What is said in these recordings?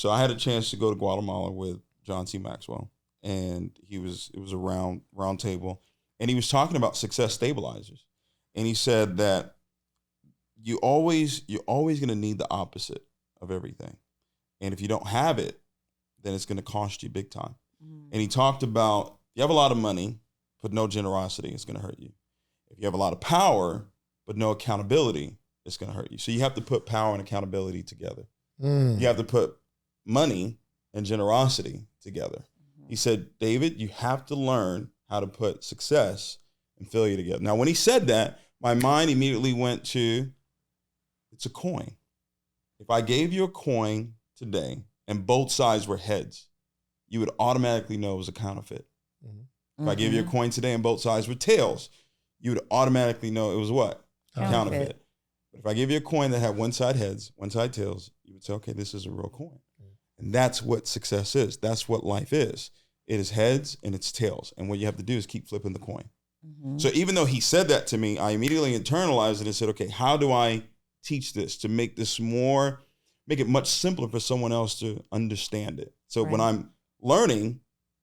So I had a chance to go to Guatemala with John C. Maxwell, and it was a round table, and he was talking about success stabilizers, and he said that you're always going to need the opposite of everything, and if you don't have it, then it's going to cost you big time. And he talked about, you have a lot of money, but no generosity, it's going to hurt you. If you have a lot of power, but no accountability, it's going to hurt you. So you have to put power and accountability together. You have to put money and generosity together. He said, David, you have to learn how to put success and failure together. Now, when he said that, my mind immediately went to, it's a coin. If I gave you a coin today and both sides were heads, you would automatically know it was a counterfeit. If I gave you a coin today and both sides were tails, you would automatically know it was what? Counterfeit. But if I give you a coin that had one side heads, one side tails, you would say, okay, this is a real coin. And that's what success is. That's what life is. It is heads and it's tails. And what you have to do is keep flipping the coin. So even though he said that to me, I immediately internalized it and said, okay, how do I teach this to make it much simpler for someone else to understand it? So when I'm learning,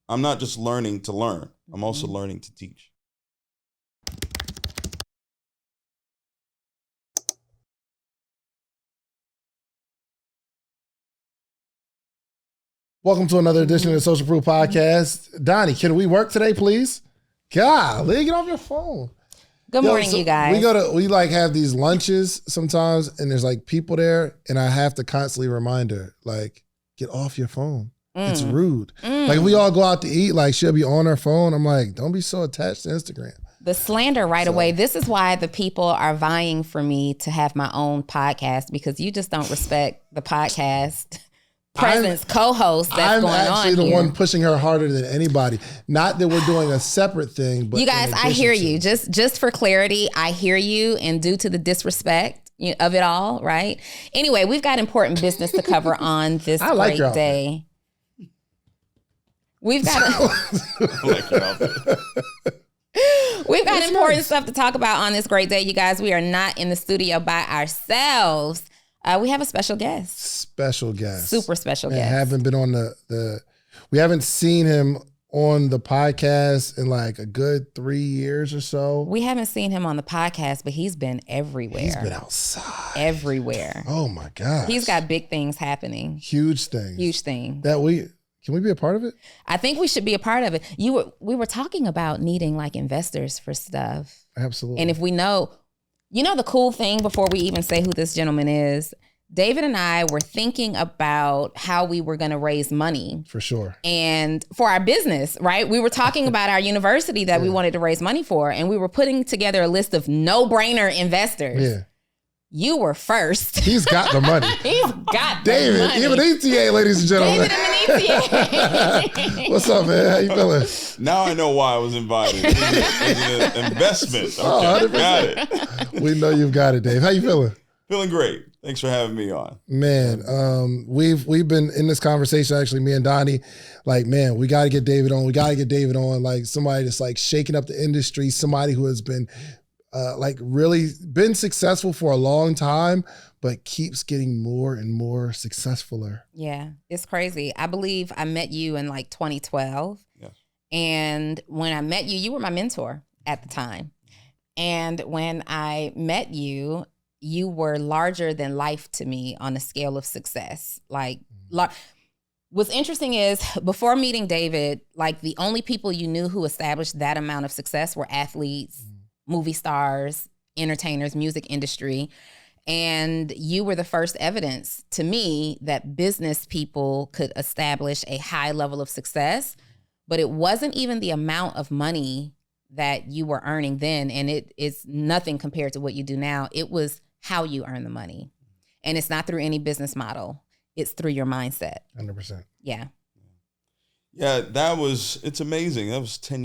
I'm not just learning to learn. I'm also learning to teach. Welcome to another edition of the Social Proof Podcast. Donni, can we work today, please? Golly, get off your phone. Good morning, you guys. We like have these lunches sometimes, and there's like people there, and I have to constantly remind her, like, get off your phone. It's rude. Like if we all go out to eat, like she'll be on her phone. I'm like, don't be so attached to Instagram. The slander away. This is why the people are vying for me to have my own podcast, because you just don't respect the podcast presence, co-host that's going on. I'm actually the one pushing her harder than anybody. Not that we're doing a separate thing, but you guys, I hear you. Just for clarity, I hear you, and due to the disrespect of it all, right? Anyway, we've got important business to cover on this great day. We've got We've got important stuff to talk about on this great day, you guys. We are not in the studio by ourselves. We have a special guest. Super special guest. Haven't been on we haven't seen him on the podcast in like a good 3 years or so. We haven't seen him on the podcast, but he's been everywhere. He's been outside. Everywhere. Oh my God. He's got big things happening. Huge things. Can we be a part of it? I think we should be a part of it. We were talking about needing like investors for stuff. Absolutely. And if we know, the cool thing before we even say who this gentleman is, David and I were thinking about how we were going to raise money. For sure. And for our business, right? We were talking about our university that we wanted to raise money for, and we were putting together a list of no-brainer investors. Yeah. You were first. He's got the money. He's got David, the money. Imonitie, ladies and gentlemen. David Imonitie. What's up, man? How you feeling? Now I know why I was invited. It's an investment. Okay, got it. We know you've got it, Dave. How you feeling? Feeling great. Thanks for having me on. Man, we've been in this conversation, actually, me and Donni, like, man, we got to get David on. We got to get David on. Like somebody that's like shaking up the industry, somebody who has been like really been successful for a long time, but keeps getting more and more successfuler. Yeah, it's crazy. I believe I met you in like 2012. Yes. And when I met you, you were my mentor at the time. And when I met you, you were larger than life to me on a scale of success. Like, what's interesting is before meeting David, like the only people you knew who established that amount of success were athletes, movie stars, entertainers, music industry. And you were the first evidence to me that business people could establish a high level of success, but it wasn't even the amount of money that you were earning then. And it is nothing compared to what you do now. It was how you earn the money. And it's not through any business model. It's through your mindset. 100%. Yeah. Yeah, it's amazing. That was 10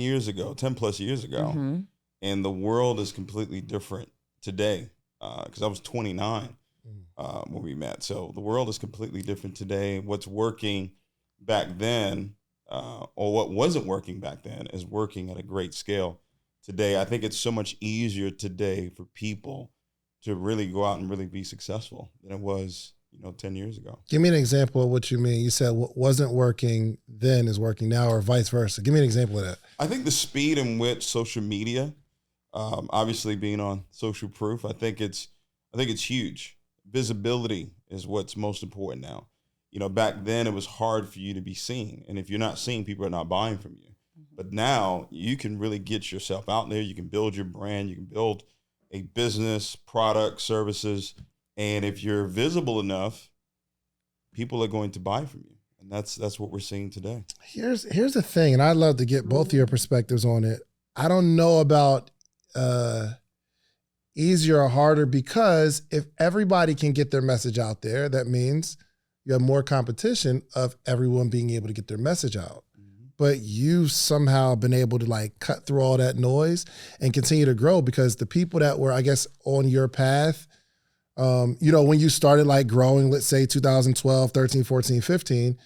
plus years ago. Mm-hmm. And the world is completely different today because I was 29 when we met. So the world is completely different today. What's working back then or what wasn't working back then is working at a great scale today. I think it's so much easier today for people to really go out and really be successful than it was, 10 years ago. Give me an example of what you mean. You said what wasn't working then is working now, or vice versa. Give me an example of that. I think the speed in which social media, obviously being on social proof, I think it's huge. Visibility is what's most important now. Back then it was hard for you to be seen. And if you're not seen, people are not buying from you. But now you can really get yourself out there. You can build your brand. You can build a business, product, services. And if you're visible enough, people are going to buy from you. And that's what we're seeing today. Here's the thing, and I'd love to get both of your perspectives on it. I don't know about easier or harder, because if everybody can get their message out there, that means you have more competition of everyone being able to get their message out. But you've somehow been able to cut through all that noise and continue to grow, because the people that were, I guess, on your path, when you started growing, let's say 2012, 13, 14, 15,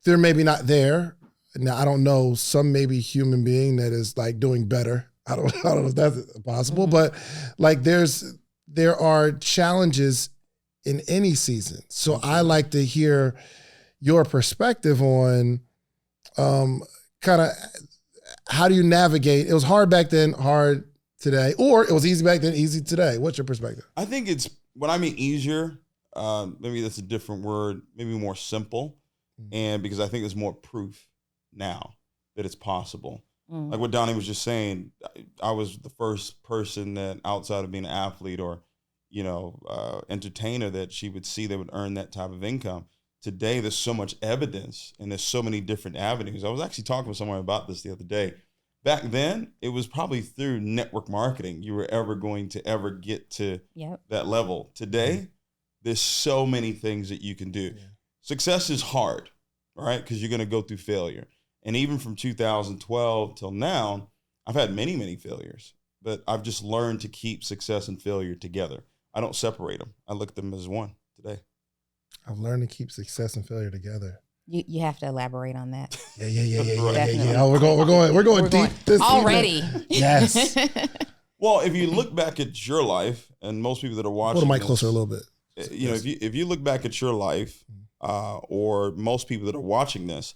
they're maybe not there. Now, I don't know, some maybe human being that is doing better. I don't know if that's possible, but there are challenges in any season. So I like to hear your perspective on kind of how do you navigate? It was hard back then, hard today, or it was easy back then, easy today. What's your perspective? I think when I mean easier, maybe that's a different word, maybe more simple. And because I think there's more proof now that it's possible. Like what Donni was just saying, I was the first person that outside of being an athlete or, entertainer that she would see that would earn that type of income. Today, there's so much evidence and there's so many different avenues. I was actually talking with someone about this the other day. Back then, it was probably through network marketing you were ever going to ever get to that level. Today, there's so many things that you can do. Yeah. Success is hard, right? Because you're going to go through failure. And even from 2012 till now, I've had many, many failures. But I've just learned to keep success and failure together. I don't separate them. I look at them as one today. I've learned to keep success and failure together. You have to elaborate on that. Yeah. Oh, we're going deep this already. Evening. Yes. Well, if you look back at your life, and most people that are watching, hold the mic closer a little bit. If you look back at your life, or most people that are watching this,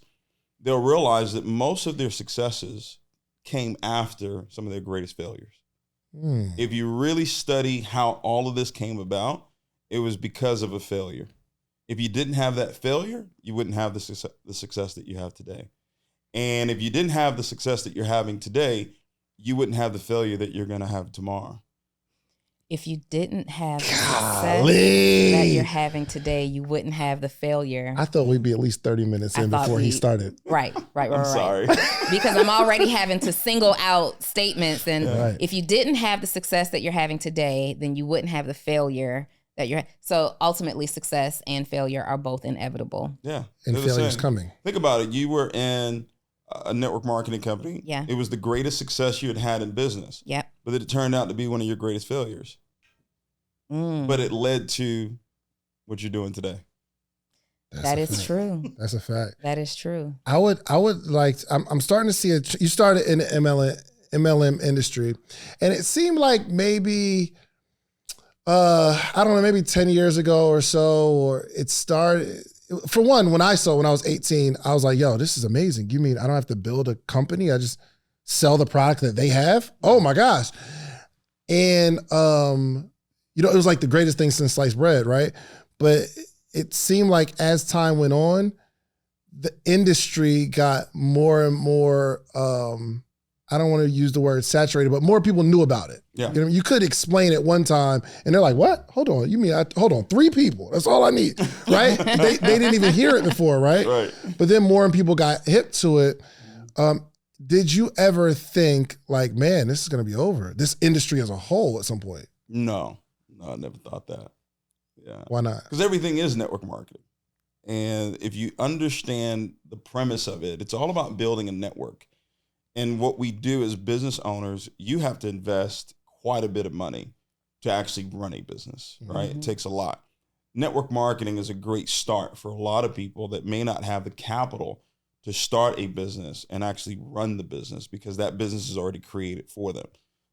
they'll realize that most of their successes came after some of their greatest failures. If you really study how all of this came about, it was because of a failure. If you didn't have that failure, you wouldn't have the success that you have today. And if you didn't have the success that you're having today, you wouldn't have the failure that you're going to have tomorrow. If you didn't have the success that you're having today, you wouldn't have the failure. I thought we'd be at least 30 minutes in before he started. Right. I'm sorry. Because I'm already having to single out statements. And if you didn't have the success that you're having today, then you wouldn't have the failure that you're. So ultimately, success and failure are both inevitable. Yeah. And failure's coming. Think about it. You were in a network marketing company. Yeah. It was the greatest success you had in business. Yep. But it turned out to be one of your greatest failures. But it led to what you're doing today. That is true. That's a fact. That is true. I would like. I'm starting to see it. You started in the MLM industry, and it seemed like maybe, I don't know, maybe 10 years ago or so, or it started. For one, when I was 18, I was like, "Yo, this is amazing. You mean I don't have to build a company? I just sell the product that they have? Oh my gosh!" And it was like the greatest thing since sliced bread, right? But it seemed like as time went on, the industry got more and more, I don't want to use the word saturated, but more people knew about it. Yeah. You could explain it one time and they're like, what? Hold on. You mean, hold on, 3 people. That's all I need, right? they didn't even hear it before, right? Right. But then more people got hip to it. Did you ever think like, man, this is going to be over, this industry as a whole at some point? No, I never thought that. Yeah. Why not? Because everything is network marketing. And if you understand the premise of it, it's all about building a network. And what we do as business owners, you have to invest quite a bit of money to actually run a business, right? Mm-hmm. It takes a lot. Network marketing is a great start for a lot of people that may not have the capital to start a business and actually run the business because that business is already created for them.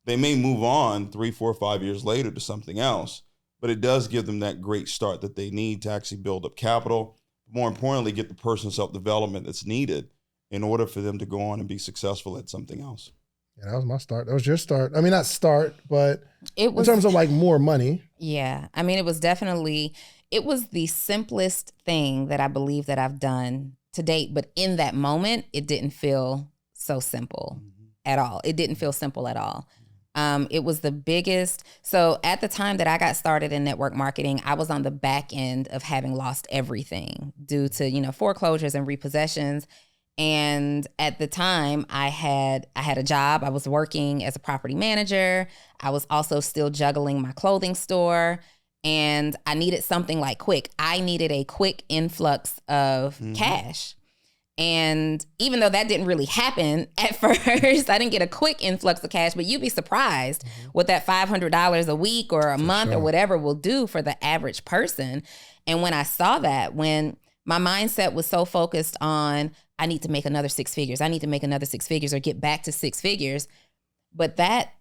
They may move on 3, 4, 5 years later to something else, but it does give them that great start that they need to actually build up capital. More importantly, get the personal self-development that's needed in order for them to go on and be successful at something else. Yeah, that was my start. That was your start. I mean, not start, but It was, in terms of like more money. yeah. I mean, it was the simplest thing that I believe that I've done to date. But in that moment, it didn't feel so simple at all. It didn't feel simple at all. It was the biggest. So at the time that I got started in network marketing, I was on the back end of having lost everything due to, foreclosures and repossessions. And at the time I had a job. I was working as a property manager. I was also still juggling my clothing store, and I needed something like quick. I needed a quick influx of cash. And even though that didn't really happen at first, I didn't get a quick influx of cash, but you'd be surprised what that $500 a week or a month or whatever will do for the average person. And when I saw that, when my mindset was so focused on, I need to make another 6 figures, I need to make another 6 figures or get back to 6 figures. But that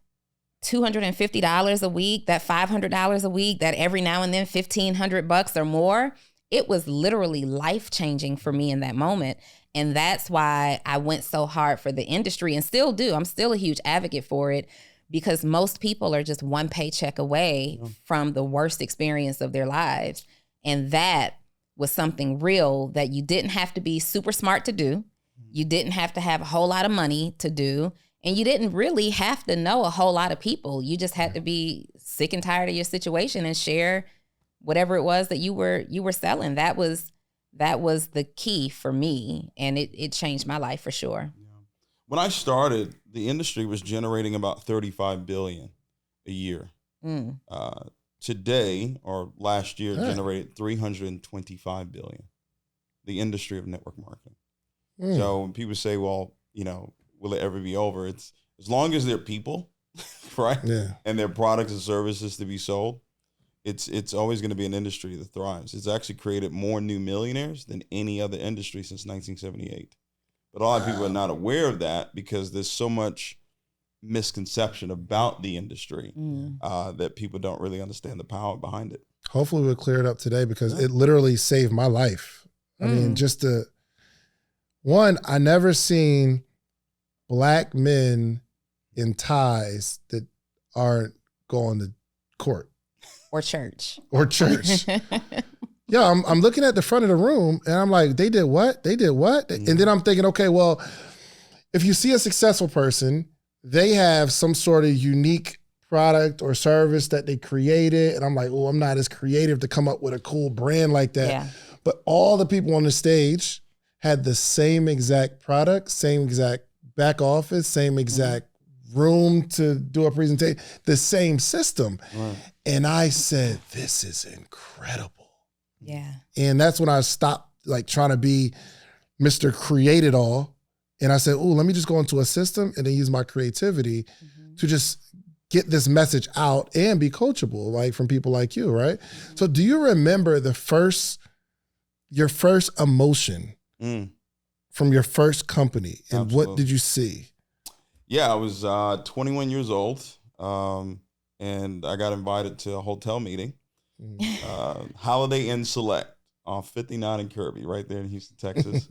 $250 a week, that $500 a week, that every now and then $1,500 or more, it was literally life-changing for me in that moment. And that's why I went so hard for the industry and still do. I'm still a huge advocate for it, because most people are just one paycheck away from the worst experience of their lives. And that was something real that you didn't have to be super smart to do. You didn't have to have a whole lot of money to do. And you didn't really have to know a whole lot of people. You just had to be sick and tired of your situation and share whatever it was that you were selling. That was the key for me, and it changed my life for sure. Yeah. When I started, the industry was generating about $35 billion a year. Today, or last year, generated $325 billion. The industry of network marketing. So when people say, well, will it ever be over? It's as long as there are people, right? Yeah. And there are products and services to be sold, it's always going to be an industry that thrives. It's actually created more new millionaires than any other industry since 1978. But a lot of people are not aware of that because there's so much misconception about the industry that people don't really understand the power behind it. Hopefully we'll clear it up today, because it literally saved my life. I mean, I never seen Black men in ties that aren't going to court. Or church. Yeah, I'm looking at the front of the room and I'm like, they did what? They did what? And then I'm thinking, okay, well, if you see a successful person, they have some sort of unique product or service that they created. And I'm like, oh, I'm not as creative to come up with a cool brand like that. Yeah. But all the people on the stage had the same exact product, same exact back office, same exact room to do a presentation, the same system. Right. And I said, this is incredible. Yeah. And that's when I stopped trying to be Mr. Create It All. And I said, oh, let me just go into a system and then use my creativity to just get this message out and be coachable, from people like you, right? So do you remember your first emotion from your first company, and Absolutely. What did you see? Yeah, I was 21 years old, and I got invited to a hotel meeting, Holiday Inn Select off 59 and Kirby, right there in Houston, Texas.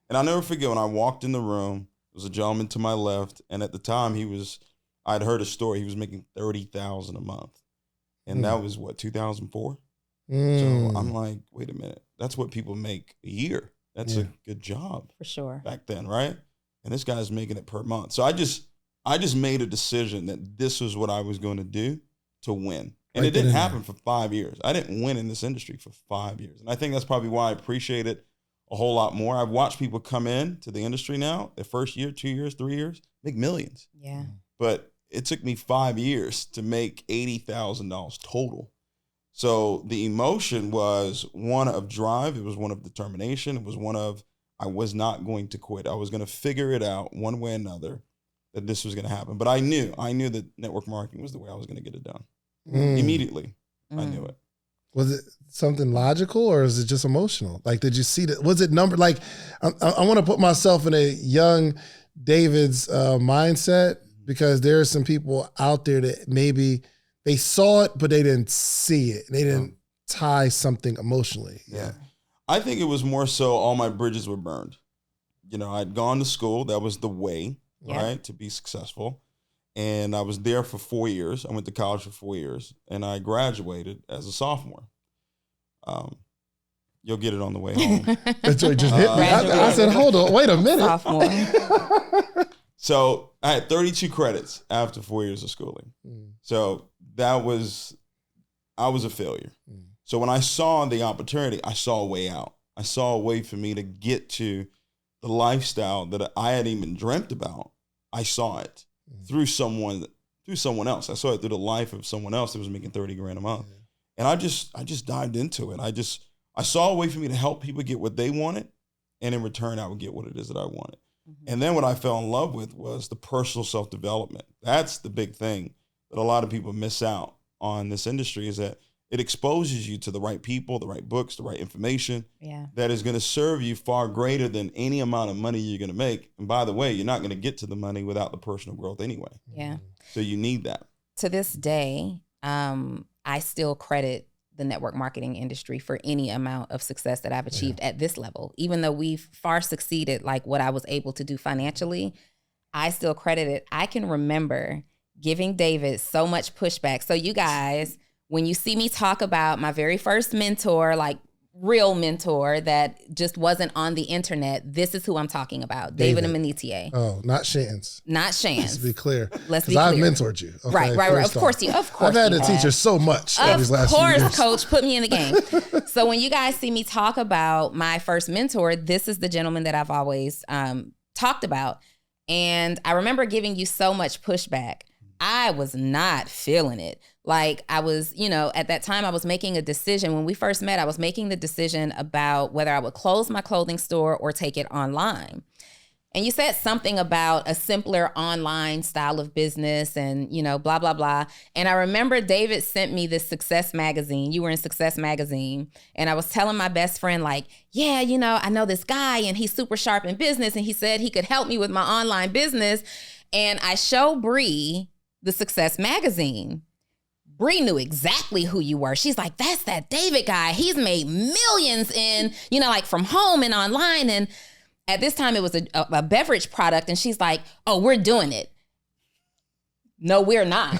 And I'll never forget when I walked in the room, there was a gentleman to my left, and at the time I'd heard a story, he was making $30,000 a month. And that was 2004? So I'm like, wait a minute, that's what people make a year. That's a good job. For sure. Back then, right? And this guy's making it per month. So I just made a decision that this was what I was going to do to win. And it didn't happen for 5 years. I didn't win in this industry for 5 years. And I think that's probably why I appreciate it a whole lot more. I've watched people come in to the industry now, their first year, 2 years, 3 years, make millions. Yeah. But it took me 5 years to make $80,000 total. So the emotion was one of drive. It was one of determination. It was one of, I was not going to quit. I was going to figure it out one way or another that this was going to happen. But I knew that network marketing was the way I was going to get it done. Immediately, I knew it. Was it something logical or is it just emotional? Did you see that? Was it number? I want to put myself in a young David's mindset, because there are some people out there that maybe they saw it, but they didn't see it. They didn't tie something emotionally. Yeah. I think it was more so all my bridges were burned. You know, I'd gone to school. That was the way, right, to be successful. And I was there for 4 years. I went to college for 4 years, and I graduated as a sophomore. You'll get it on the way home. That joy just hit me. I said, hold on, wait a minute. Sophomore. So I had 32 credits after 4 years of schooling. So I was a failure. So when I saw the opportunity, I saw a way out. I saw a way for me to get to the lifestyle that I had even dreamt about. I saw it through someone else. I saw it through the life of someone else that was making 30 grand a month. And I just dived into it. I saw a way for me to help people get what they wanted, and in return, I would get what it is that I wanted. And then what I fell in love with was the personal self-development. That's the big thing that a lot of people miss out on this industry, is that it exposes you to the right people, the right books, the right information that is going to serve you far greater than any amount of money you're going to make. And by the way, you're not going to get to the money without the personal growth anyway. Yeah. So you need that. To this day, I still credit the network marketing industry for any amount of success that I've achieved at this level. Even though we've far succeeded like what I was able to do financially, I still credit it. I can remember giving David so much pushback. So you guys, when you see me talk about my very first mentor, like real mentor that just wasn't on the internet, this is who I'm talking about. David Imonitie. Oh, not Shans. Not Shans. Let's be clear. Let's be clear. I've mentored you. Okay, right. Of course you have. I've had to teach her so much over these last few years. Of course, coach, put me in the game. So when you guys see me talk about my first mentor, this is the gentleman that I've always talked about. And I remember giving you so much pushback. I was not feeling it. Like I was, at that time I was making a decision. When we first met, I was making the decision about whether I would close my clothing store or take it online. And you said something about a simpler online style of business and, blah, blah, blah. And I remember David sent me this Success magazine. You were in Success magazine. And I was telling my best friend, like, yeah, I know this guy and he's super sharp in business. And he said he could help me with my online business. And I showed Bree the Success magazine. Bree knew exactly who you were. She's like, that's that David guy. He's made millions in, like from home and online. And at this time it was a beverage product. And she's like, oh, we're doing it. No, we're not.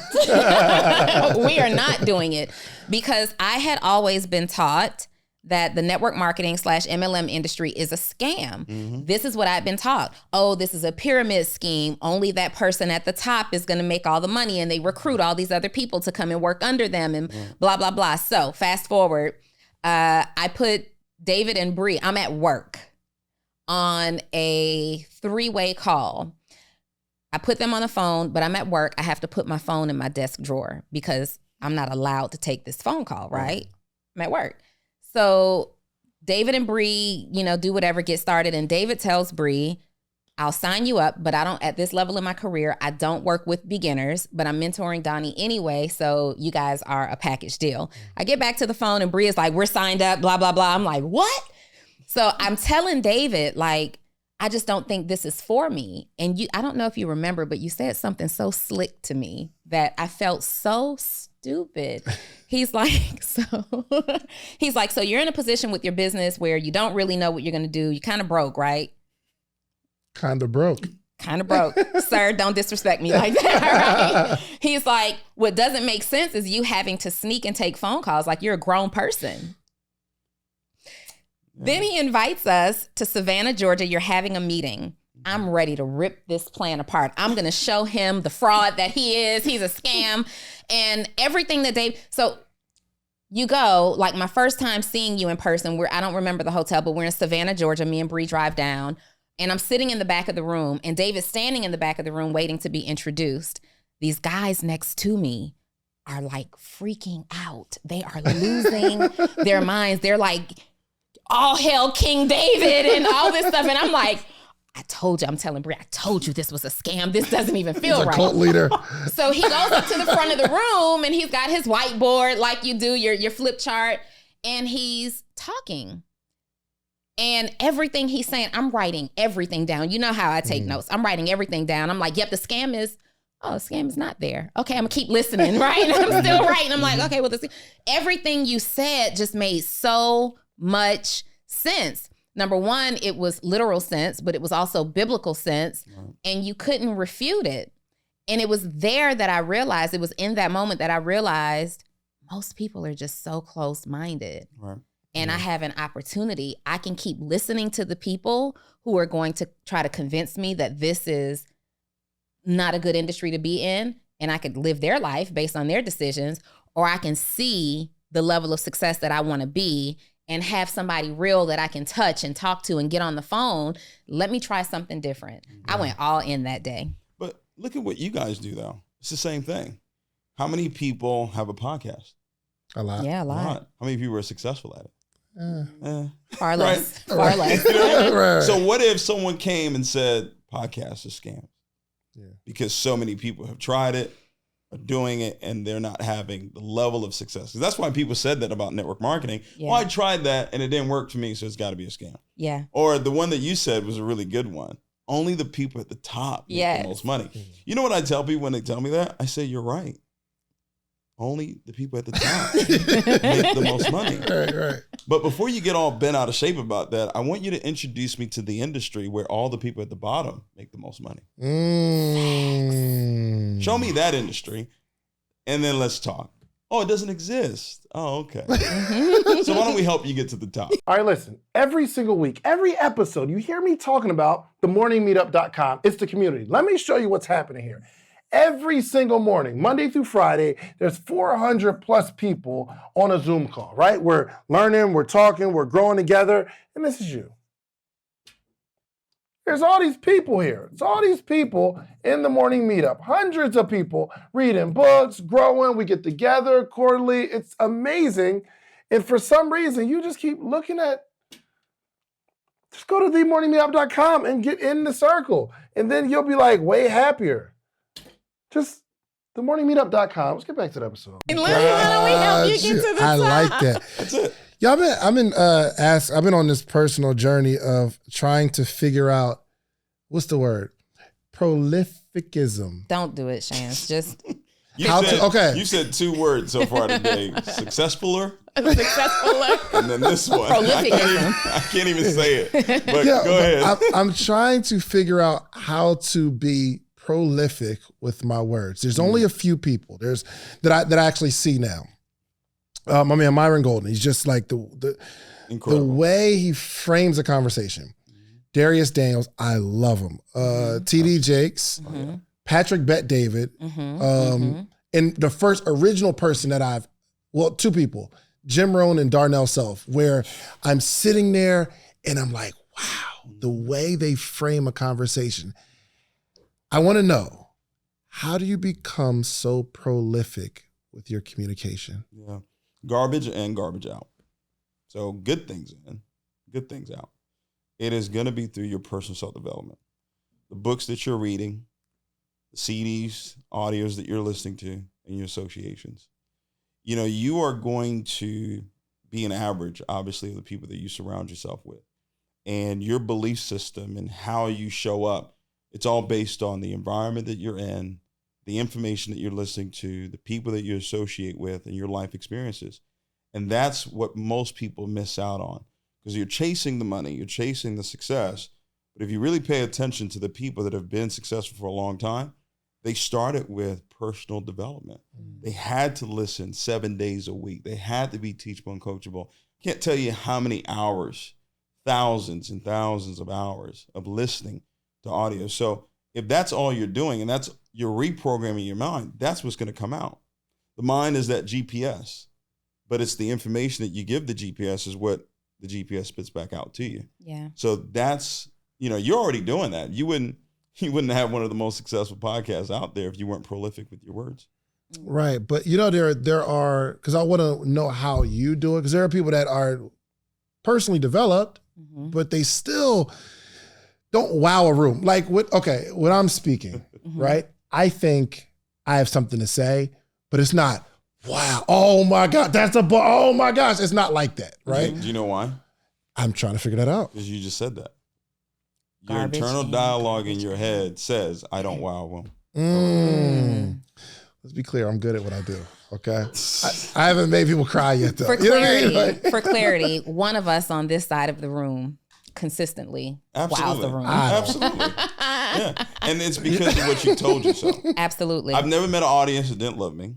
We are not doing it, because I had always been taught that the network marketing / MLM industry is a scam. Mm-hmm. This is what I've been taught. Oh, this is a pyramid scheme. Only that person at the top is going to make all the money, and they recruit all these other people to come and work under them and blah, blah, blah. So fast forward, I put David and Bree, I'm at work on a 3-way call. I put them on the phone, but I'm at work. I have to put my phone in my desk drawer because I'm not allowed to take this phone call, right? I'm at work. So David and Bree, do whatever, get started. And David tells Bree, I'll sign you up, but I don't, at this level in my career, I don't work with beginners, but I'm mentoring Donni anyway. So you guys are a package deal. I get back to the phone and Bree is like, we're signed up, blah, blah, blah. I'm like, what? So I'm telling David, like, I just don't think this is for me. And I don't know if you remember, but you said something so slick to me that I felt so stupid. He's like, so you're in a position with your business where you don't really know what you're going to do. You're kind of broke, right? Kind of broke. Sir, don't disrespect me like that, right? He's like, what doesn't make sense is you having to sneak and take phone calls like you're a grown person. Yeah. Then he invites us to Savannah, Georgia. You're having a meeting. I'm ready to rip this plan apart. I'm going to show him the fraud that he is. He's a scam and everything that so you go, like my first time seeing you in person, I don't remember the hotel, but we're in Savannah, Georgia. Me and Bree drive down and I'm sitting in the back of the room and David's standing in the back of the room waiting to be introduced. These guys next to me are like freaking out. They are losing their minds. They're like, all hail King David and all this stuff. And I'm like, I'm telling Bree, I told you this was a scam. This doesn't even feel right. Cult leader. So he goes up to the front of the room and he's got his whiteboard like you do, your flip chart, and he's talking. And everything he's saying, I'm writing everything down. You know how I take notes. I'm writing everything down. I'm like, yep, the scam is, oh, scam is not there. Okay, I'm gonna keep listening, right? I'm still right. And I'm like, okay, well, everything you said just made so much sense. Number one, it was literal sense, but it was also biblical sense, and you couldn't refute it. And it was there that I realized, it was in that moment that I realized most people are just so close-minded. Right. And I have an opportunity. I can keep listening to the people who are going to try to convince me that this is not a good industry to be in, and I could live their life based on their decisions, or I can see the level of success that I want to be and have somebody real that I can touch and talk to and get on the phone. Let me try something different. I went all in that day. But look at what you guys do, though. It's the same thing. How many people have a podcast? A lot. Yeah, a lot. How many people are successful at it? Far less. Right. Far less. Right. So what if someone came and said, podcast is scam? Yeah. Because so many people have tried it, are doing it, and they're not having the level of success. 'Cause that's why people said that about network marketing. Yeah. Well, I tried that and it didn't work for me, so it's got to be a scam. Yeah. Or the one that you said was a really good one. Only the people at the top make the most money. You know what I tell people when they tell me that? I say, you're right. Only the people at the top make the most money. Right. But before you get all bent out of shape about that, I want you to introduce me to the industry where all the people at the bottom make the most money. Show me that industry, and then let's talk. Oh, it doesn't exist. Oh, okay. So why don't we help you get to the top? All right, listen, every single week, every episode, you hear me talking about themorningmeetup.com. It's the community. Let me show you what's happening here. Every single morning, Monday through Friday, there's 400 plus people on a Zoom call, right? We're learning, we're talking, we're growing together, and this is you. There's all these people here. It's all these people in the morning meetup. Hundreds of people reading books, growing. We get together quarterly. It's amazing. And for some reason, you just keep looking at, just go to themorningmeetup.com and get in the circle. And then you'll be like way happier. Just themorningmeetup.com. Let's get back to the episode. How do we help you get to the top? I like that. That's it. Yeah, I've been on this personal journey of trying to figure out, what's the word? Prolific-ism. Don't do it, Shans. Just You said 2 words so far today. Successfuler. And then this one. I can't even say it. But go ahead. I'm trying to figure out how to be prolific with my words. There's only a few people that I actually see now. My man Myron Golden, he's just like the way he frames a conversation. Darius Daniels, I love him. TD Jakes, Patrick Bet David, and the first original person that 2 people, Jim Rohn and Darnell Self, where I'm sitting there and I'm like, wow, the way they frame a conversation. I want to know, how do you become so prolific with your communication? Yeah. Garbage in, garbage out. So good things in, good things out. It is going to be through your personal self-development. The books that you're reading, the CDs, audios that you're listening to, and your associations. You know, you are going to be an average, obviously, of the people that you surround yourself with. And your belief system and how you show up, it's all based on the environment that you're in, the information that you're listening to, the people that you associate with, and your life experiences. And that's what most people miss out on, because you're chasing the money, you're chasing the success. But if you really pay attention to the people that have been successful for a long time, they started with personal development. They had to listen 7 days a week. They had to be teachable and coachable. Can't tell you how many hours, thousands and thousands of hours of listening to audio. So if that's all you're doing and that's you're reprogramming your mind, that's what's going to come out. The mind is that GPS, but it's the information that you give the GPS is what the GPS spits back out to you. Yeah. So that's, you're already doing that. You wouldn't have one of the most successful podcasts out there if you weren't prolific with your words. Right. But there are, because I want to know how you do it, because there are people that are personally developed, but they still don't wow a room. Like when I'm speaking, right? I think I have something to say, but it's not, wow, oh my God, oh my gosh. It's not like that, right? Do you know why? I'm trying to figure that out. Because you just said that. Your Garbage internal dialogue in your head says, I don't wow them. Let's be clear. I'm good at what I do. Okay. I haven't made people cry yet, though. For You know what I clarity, mean? Like- for clarity, one of us on this side of the room consistently wows the room. Absolutely. Yeah. And it's because of what you told yourself. Absolutely. I've never met an audience that didn't love me.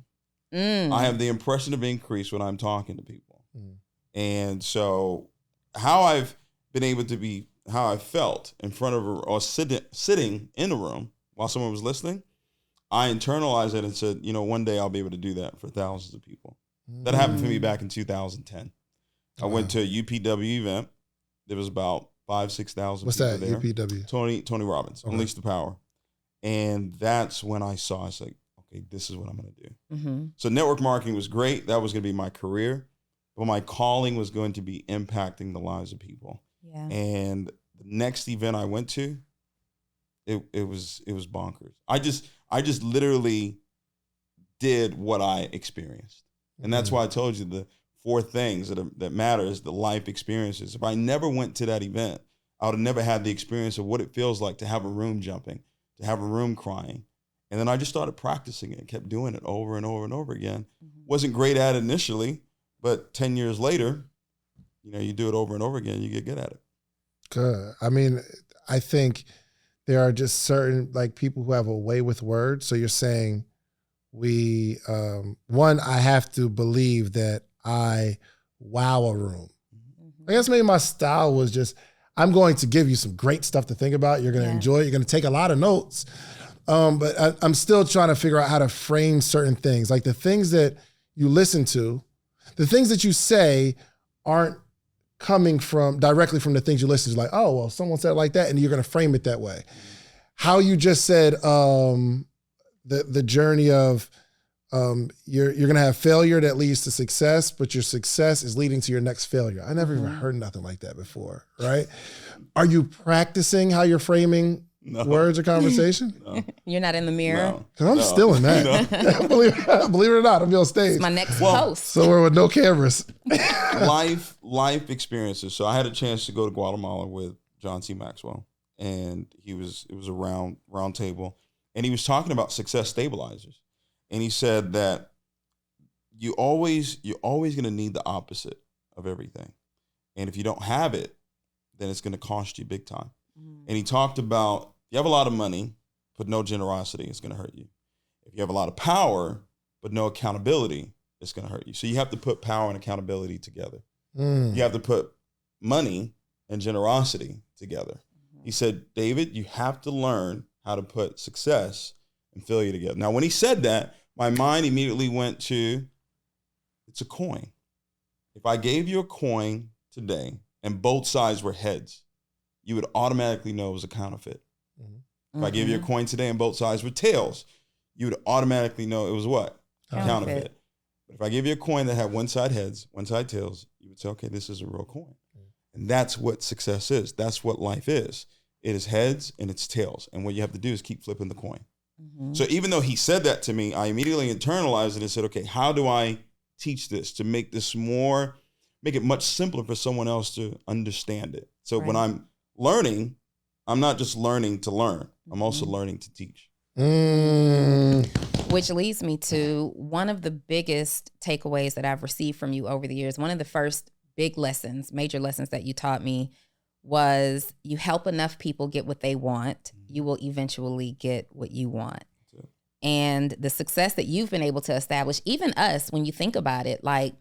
I have the impression of increase when I'm talking to people. And so how I've been able to be, how I felt in front of or sitting in a room while someone was listening, I internalized it and said, you know, one day I'll be able to do that for thousands of people. That happened for me back in 2010. I went to a UPW event. There was about 5,000-6,000 What's people that? there. UPW. Tony Robbins, Unleash the Power. And that's when I saw, I was like, okay, this is what I'm going to do. So network marketing was great. That was going to be my career. But my calling was going to be impacting the lives of people. Yeah. And the next event I went to, it was bonkers. I just literally did what I experienced. And that's why I told you the 4 things that matter is the life experiences. If I never went to that event, I would have never had the experience of what it feels like to have a room jumping, to have a room crying. And then I just started practicing it and kept doing it over and over and over again. Wasn't great at it initially, but 10 years later, you know, you do it over and over again, you get good at it. Good. I mean, I think there are just certain like people who have a way with words. So you're saying one, I have to believe that I wow a room. I guess maybe my style was just, I'm going to give you some great stuff to think about. You're going to enjoy it. You're going to take a lot of notes. But I'm still trying to figure out how to frame certain things. Like the things that you listen to, the things that you say aren't coming from directly from the things you listen to. Like, oh, well, someone said it like that, and you're going to frame it that way. How you just said the journey of you're going to have failure that leads to success, but your success is leading to your next failure. I never even heard nothing like that before, right? Are you practicing how you're framing words or conversation? No. You're not in the mirror? Because I'm still in that. believe it or not, I'm on stage. It's my next post. Somewhere with no cameras. life experiences. So I had a chance to go to Guatemala with John C. Maxwell, and it was a round table, and he was talking about success stabilizers. And he said that you're always going to need the opposite of everything. And if you don't have it, then it's going to cost you big time. And he talked about, you have a lot of money, but no generosity, it's going to hurt you. If you have a lot of power, but no accountability, it's going to hurt you. So you have to put power and accountability together. You have to put money and generosity together. He said, David, you have to learn how to put success and failure together. Now, when he said that, my mind immediately went to, it's a coin. If I gave you a coin today and both sides were heads, you would automatically know it was a counterfeit. If I gave you a coin today and both sides were tails, you would automatically know it was what? Counterfeit. But if I give you a coin that had one side heads, one side tails, you would say, okay, this is a real coin. And that's what success is. That's what life is. It is heads and it's tails. And what you have to do is keep flipping the coin. So even though he said that to me, I immediately internalized it and said, okay, how do I teach this to make it much simpler for someone else to understand it? So when I'm learning, I'm not just learning to learn. I'm also learning to teach. Which leads me to one of the biggest takeaways that I've received from you over the years. One of the first big lessons, major lessons that you taught me was you help enough people get what they want, you will eventually get what you want. And the success that you've been able to establish, even us, when you think about it, like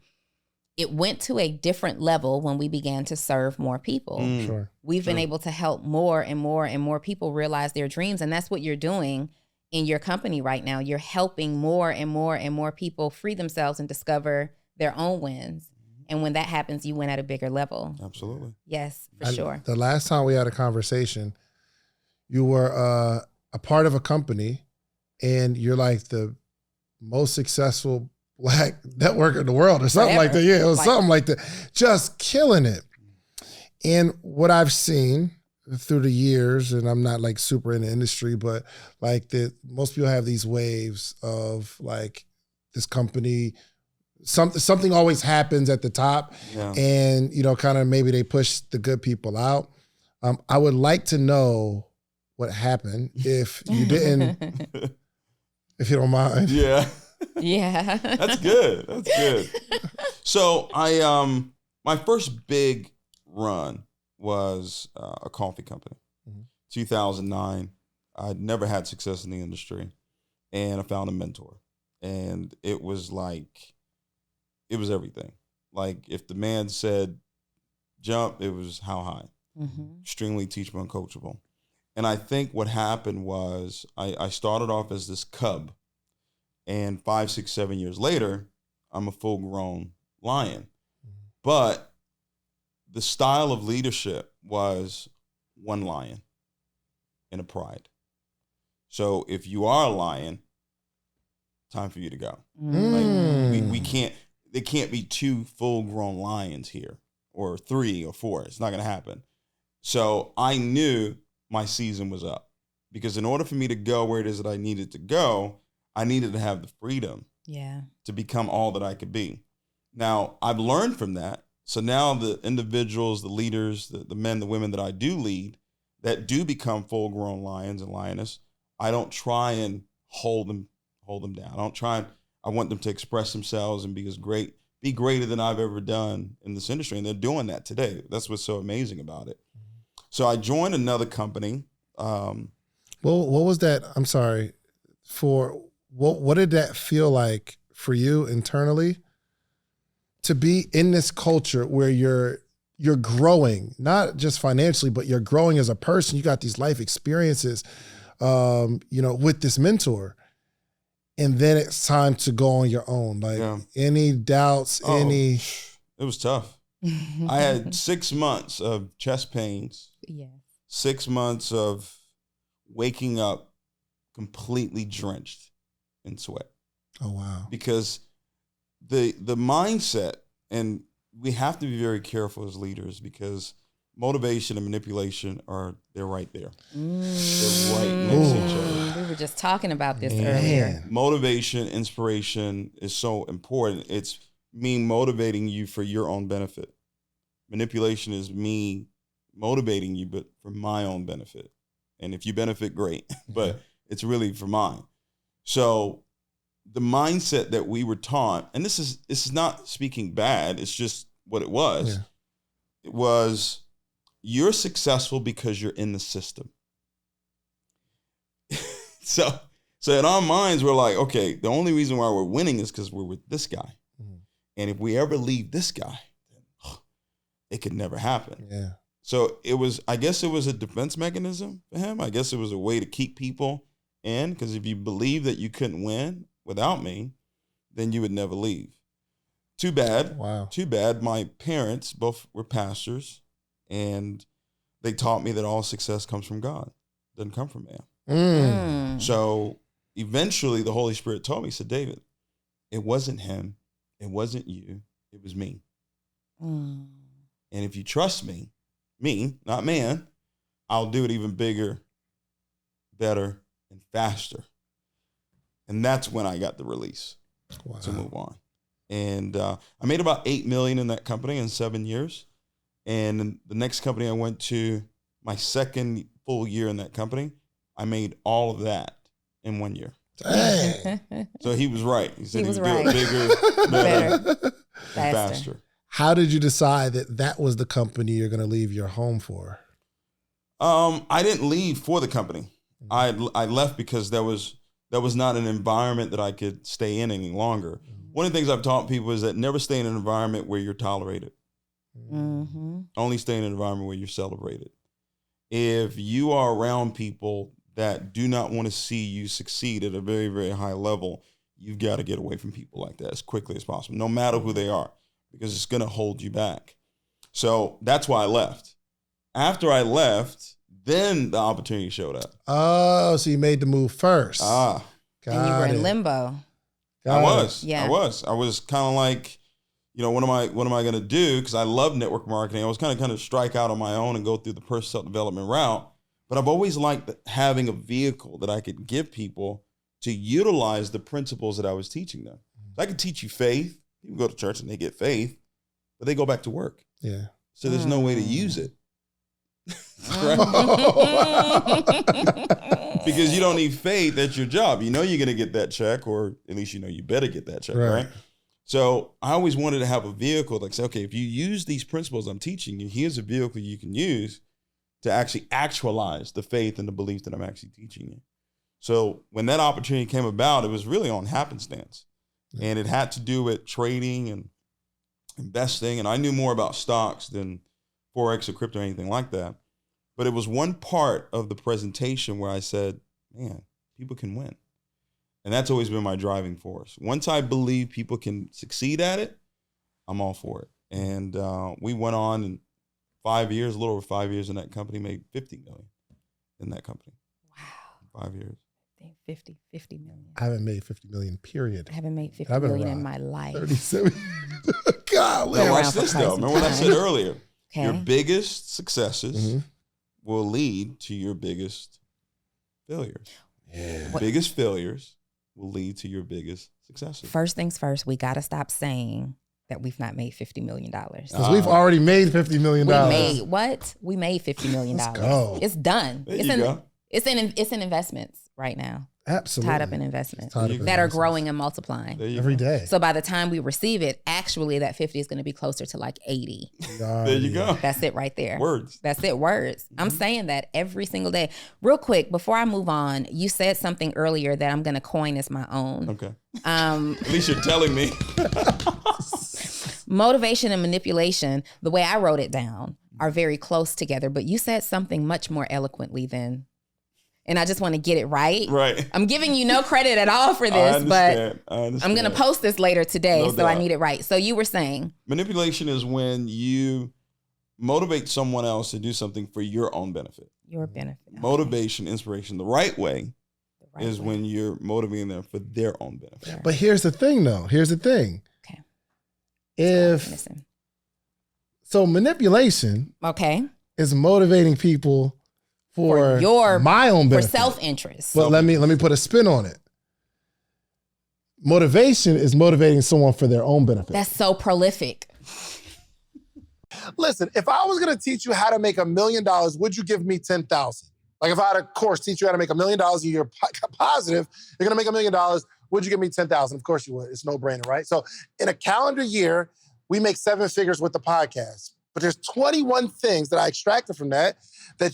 it went to a different level when we began to serve more people. Sure. We've been able to help more and more and more people realize their dreams. And that's what you're doing in your company right now. You're helping more and more and more people free themselves and discover their own wins. And when that happens, you win at a bigger level. Absolutely. Yes, for sure. The last time we had a conversation, you were a part of a company and you're like the most successful Black networker in the world or something like that. Yeah, it was something like that. Just killing it. And what I've seen through the years, and I'm not like super in the industry, but like most people have these waves of like this company, something always happens at the top and, you know, kind of maybe they push the good people out. I would like to know what happened if you didn't If you don't mind. Yeah. Yeah. That's good. That's good. So my first big run was a coffee company. 2009. I'd never had success in the industry, and I found a mentor, and it was everything. Like if the man said jump, it was how high. Extremely teachable and coachable. And I think what happened was I started off as this cub, and 5, 6, 7 years later, I'm a full-grown lion. But the style of leadership was one lion and a pride. So if you are a lion, time for you to go. Like we can't. There can't be 2 full-grown lions here, or 3 or 4. It's not going to happen. So I knew my season was up, because in order for me to go where it is that I needed to go, I needed to have the freedom to become all that I could be. Now, I've learned from that. So now the individuals, the leaders, the men, the women that I do lead that do become full-grown lions and lioness, I don't try and hold them down. I want them to express themselves and be greater than I've ever done in this industry. And they're doing that today. That's what's so amazing about it. So I joined another company. Well, what was that? I'm sorry. What did that feel like for you internally to be in this culture where you're growing, not just financially, but you're growing as a person? You got these life experiences, with this mentor. And then it's time to go on your own. Any doubts, It was tough. I had 6 months of chest pains. 6 months of waking up completely drenched in sweat. Oh, wow. Because the mindset, and we have to be very careful as leaders, because motivation and manipulation they're right there. They're right next to each other. We were just talking about this earlier. Motivation, inspiration is so important. It's me motivating you for your own benefit. Manipulation is me motivating you, but for my own benefit. And if you benefit, great, but it's really for mine. So the mindset that we were taught, and this is not speaking bad, it's just what it was. It was, you're successful because you're in the system. So in our minds, we're like, okay, the only reason why we're winning is because we're with this guy. And if we ever leave this guy, it could never happen. Yeah. So I guess it was a defense mechanism for him. I guess it was a way to keep people in, because if you believe that you couldn't win without me, then you would never leave. Too bad. Wow. Too bad. My parents both were pastors, and they taught me that all success comes from God. It doesn't come from man. So eventually the Holy Spirit told me, he said, David, it wasn't him. It wasn't you. It was me. And if you trust me, not man, I'll do it even bigger, better, and faster. And that's when I got the release to move on. And I made about $8 million in that company in 7 years. And the next company I went to, my second full year in that company, I made all of that in 1 year. Dang. So he was right. He said he was would right. do it bigger, better, and Faster. faster. How did you decide that was the company you're going to leave your home for? I didn't leave for the company. I left because that was not an environment that I could stay in any longer. One of the things I've taught people is that never stay in an environment where you're tolerated. Only stay in an environment where you're celebrated. If you are around people that do not want to see you succeed at a very, very high level, you've got to get away from people like that as quickly as possible, no matter who they are, because it's going to hold you back. So that's why I left. After I left, then the opportunity showed up. Oh, so you made the move first. And you were in limbo. I was kind of like, what am I going to do? Because I love network marketing. I was kind of strike out on my own and go through the personal development route. But I've always liked having a vehicle that I could give people to utilize the principles that I was teaching them. So I could teach you faith. People go to church and they get faith, but they go back to work. Yeah. So there's no way to use it. Because you don't need faith at your job. You know you're going to get that check, or at least you know you better get that check, right? So I always wanted to have a vehicle like say, okay, if you use these principles I'm teaching you, here's a vehicle you can use to actually actualize the faith and the belief that I'm actually teaching you. So when that opportunity came about, it was really on happenstance. And it had to do with trading and investing. And I knew more about stocks than Forex or crypto or anything like that. But it was one part of the presentation where I said, man, people can win. And that's always been my driving force. Once I believe people can succeed at it, I'm all for it. And we went on in 5 years, a little over 5 years in that company, made $50 million in that company. Wow. 5 years. 50 million. I haven't made 50 million, period. I haven't made 50 million in my life. 37. Golly. Now watch this though. Remember what I said earlier? Okay. Your biggest successes will lead to your biggest failures. Yeah. Biggest failures will lead to your biggest successes. First things first, we got to stop saying that we've not made $50 million. Because we've already made $50 million. We made what? We made $50 million. Let's go. It's done. There you go. It's in investments right now. Absolutely. Tied up in investments Tied up in that are investments. growing and multiplying. Every day. So by the time we receive it, actually that 50 is going to be closer to like 80. There you go. That's it right there. Words. That's it, words. I'm saying that every single day. Real quick, before I move on, you said something earlier that I'm going to coin as my own. Okay. At least you're telling me. Motivation and manipulation, the way I wrote it down, are very close together, but you said something much more eloquently than, and I just want to get it right. Right. I'm giving you no credit at all for this, but I'm going to post this later today, No so doubt. I need it right. So you were saying? Manipulation is when you motivate someone else to do something for your own benefit. Your benefit. Okay. Motivation, inspiration, the right way The right is way. when you're motivating them for their own benefit. Sure. But here's the thing, though. Here's the thing. Okay. So manipulation Okay. is motivating people for your my own For benefit. self-interest. But let me put a spin on it. Motivation is motivating someone for their own benefit. That's so prolific. Listen, if I was gonna teach you how to make $1 million, would you give me 10,000? Like if I had a course teach you how to make $1 million a year, positive, you're gonna make $1 million, would you give me 10,000? Of course you would. It's no brainer, right? So in a calendar year, we make 7 figures with the podcast. But there's 21 things that I extracted from that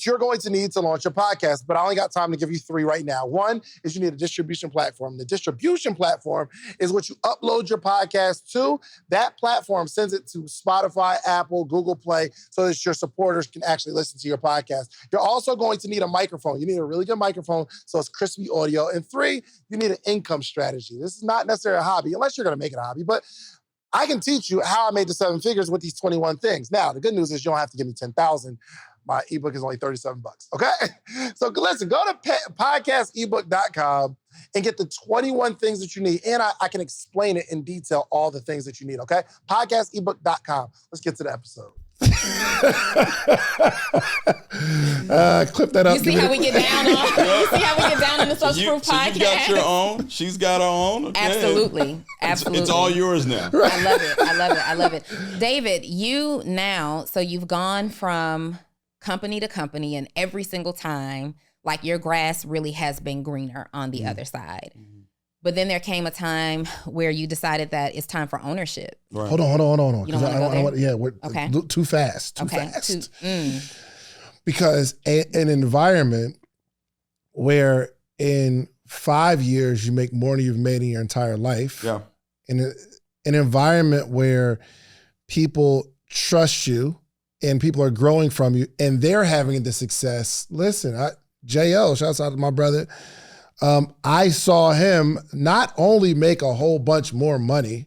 you're going to need to launch your podcast. But I only got time to give you 3 right now. One is you need a distribution platform. The distribution platform is what you upload your podcast to. That platform sends it to Spotify, Apple, Google Play, so that your supporters can actually listen to your podcast. You're also going to need a microphone. You need a really good microphone so it's crispy audio. And 3, you need an income strategy. This is not necessarily a hobby, unless you're going to make it a hobby. But I can teach you how I made the 7 figures with these 21 things. Now, the good news is you don't have to give me 10,000. My ebook is only $37, okay? So listen, go to podcastebook.com and get the 21 things that you need. And I can explain it in detail, all the things that you need, okay? Podcastebook.com. Let's get to the episode. Clip that up. You see how we get down on? You see how we get down on the Social Proof So podcast? you got your own. She's got her own. Okay. Absolutely. It's all yours now. I love it. I love it. I love it. David, you now, so you've gone from company to company, and every single time, like your grass really has been greener on the other side. But then there came a time where you decided that it's time for ownership. Right. Hold on. You don't wanna go there? We're Okay. too fast. Too Okay. fast. Because an environment where in 5 years you make more than you've made in your entire life. Yeah. In an environment where people trust you and people are growing from you and they're having the success. Listen, JL, shouts out to my brother. I saw him not only make a whole bunch more money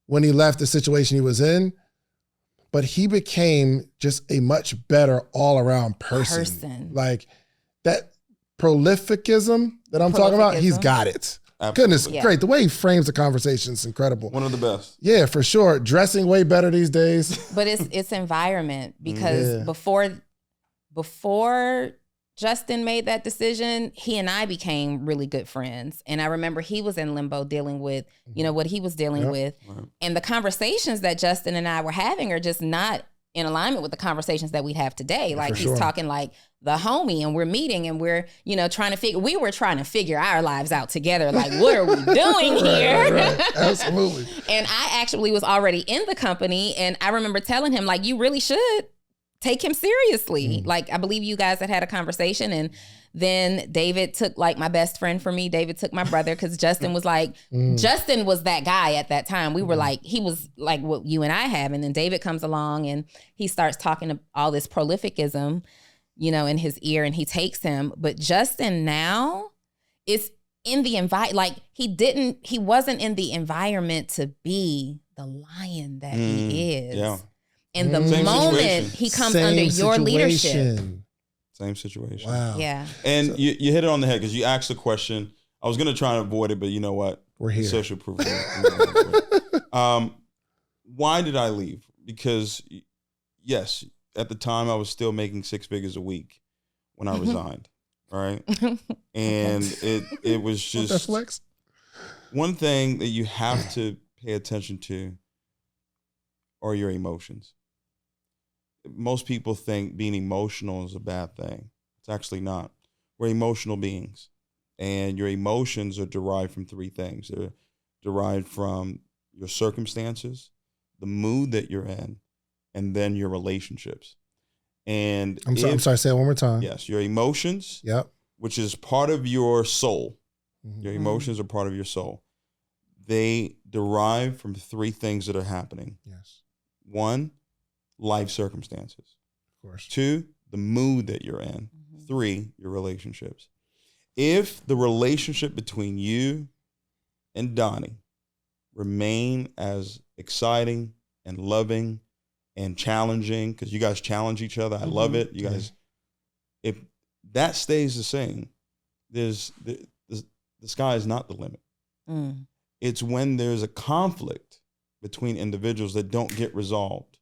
when he left the situation he was in, but he became just a much better all-around person. Like that prolific-ism that I'm talking about, he's got it. Absolutely. Goodness, great. The way he frames the conversation is incredible. One of the best. Yeah, for sure. Dressing way better these days. But it's environment, because before Justin made that decision, he and I became really good friends. And I remember he was in limbo dealing with, what he was dealing with. Right. And the conversations that Justin and I were having are just not in alignment with the conversations that we have today. Like For he's sure. talking like the homie, and we're meeting and we're, you know, we were trying to figure our lives out together. Like, what are we doing here? Right. Absolutely. And I actually was already in the company, and I remember telling him, like, you really should take him seriously. Like, I believe you guys had a conversation, and then David took like my best friend for me. David took my brother, because Justin was like, Justin was that guy at that time. We were like, he was like what you and I have. And then David comes along and he starts talking to all this prolific-ism, you know, in his ear, and he takes him. But Justin now is in the like he wasn't in the environment to be the lion that he is. Yeah. And the Same moment situation. he comes under your leadership. Same situation. Wow. Yeah. And you hit it on the head, because you asked the question. I was going to try and avoid it, but you know what? We're here. Social proof. Why did I leave? Because, yes, at the time I was still making 6 figures a week when I resigned. All right. And it was just That flex? one thing that you have to pay attention to are your emotions. Most people think being emotional is a bad thing. It's actually not. We're emotional beings, and your emotions are derived from 3 things. They're derived from your circumstances, the mood that you're in, and then your relationships. And I'm sorry, say it one more time. Yes, your emotions, Yep. which is part of your soul. Mhm. Your emotions are part of your soul. They derive from 3 things that are happening. Yes. 1, life circumstances. Of course. 2, the mood that you're in. 3, your relationships. If the relationship between you and Donni remain as exciting and loving and challenging, because you guys challenge each other, I love it. You guys, if that stays the same, the sky is not the limit. It's when there's a conflict between individuals that don't get resolved,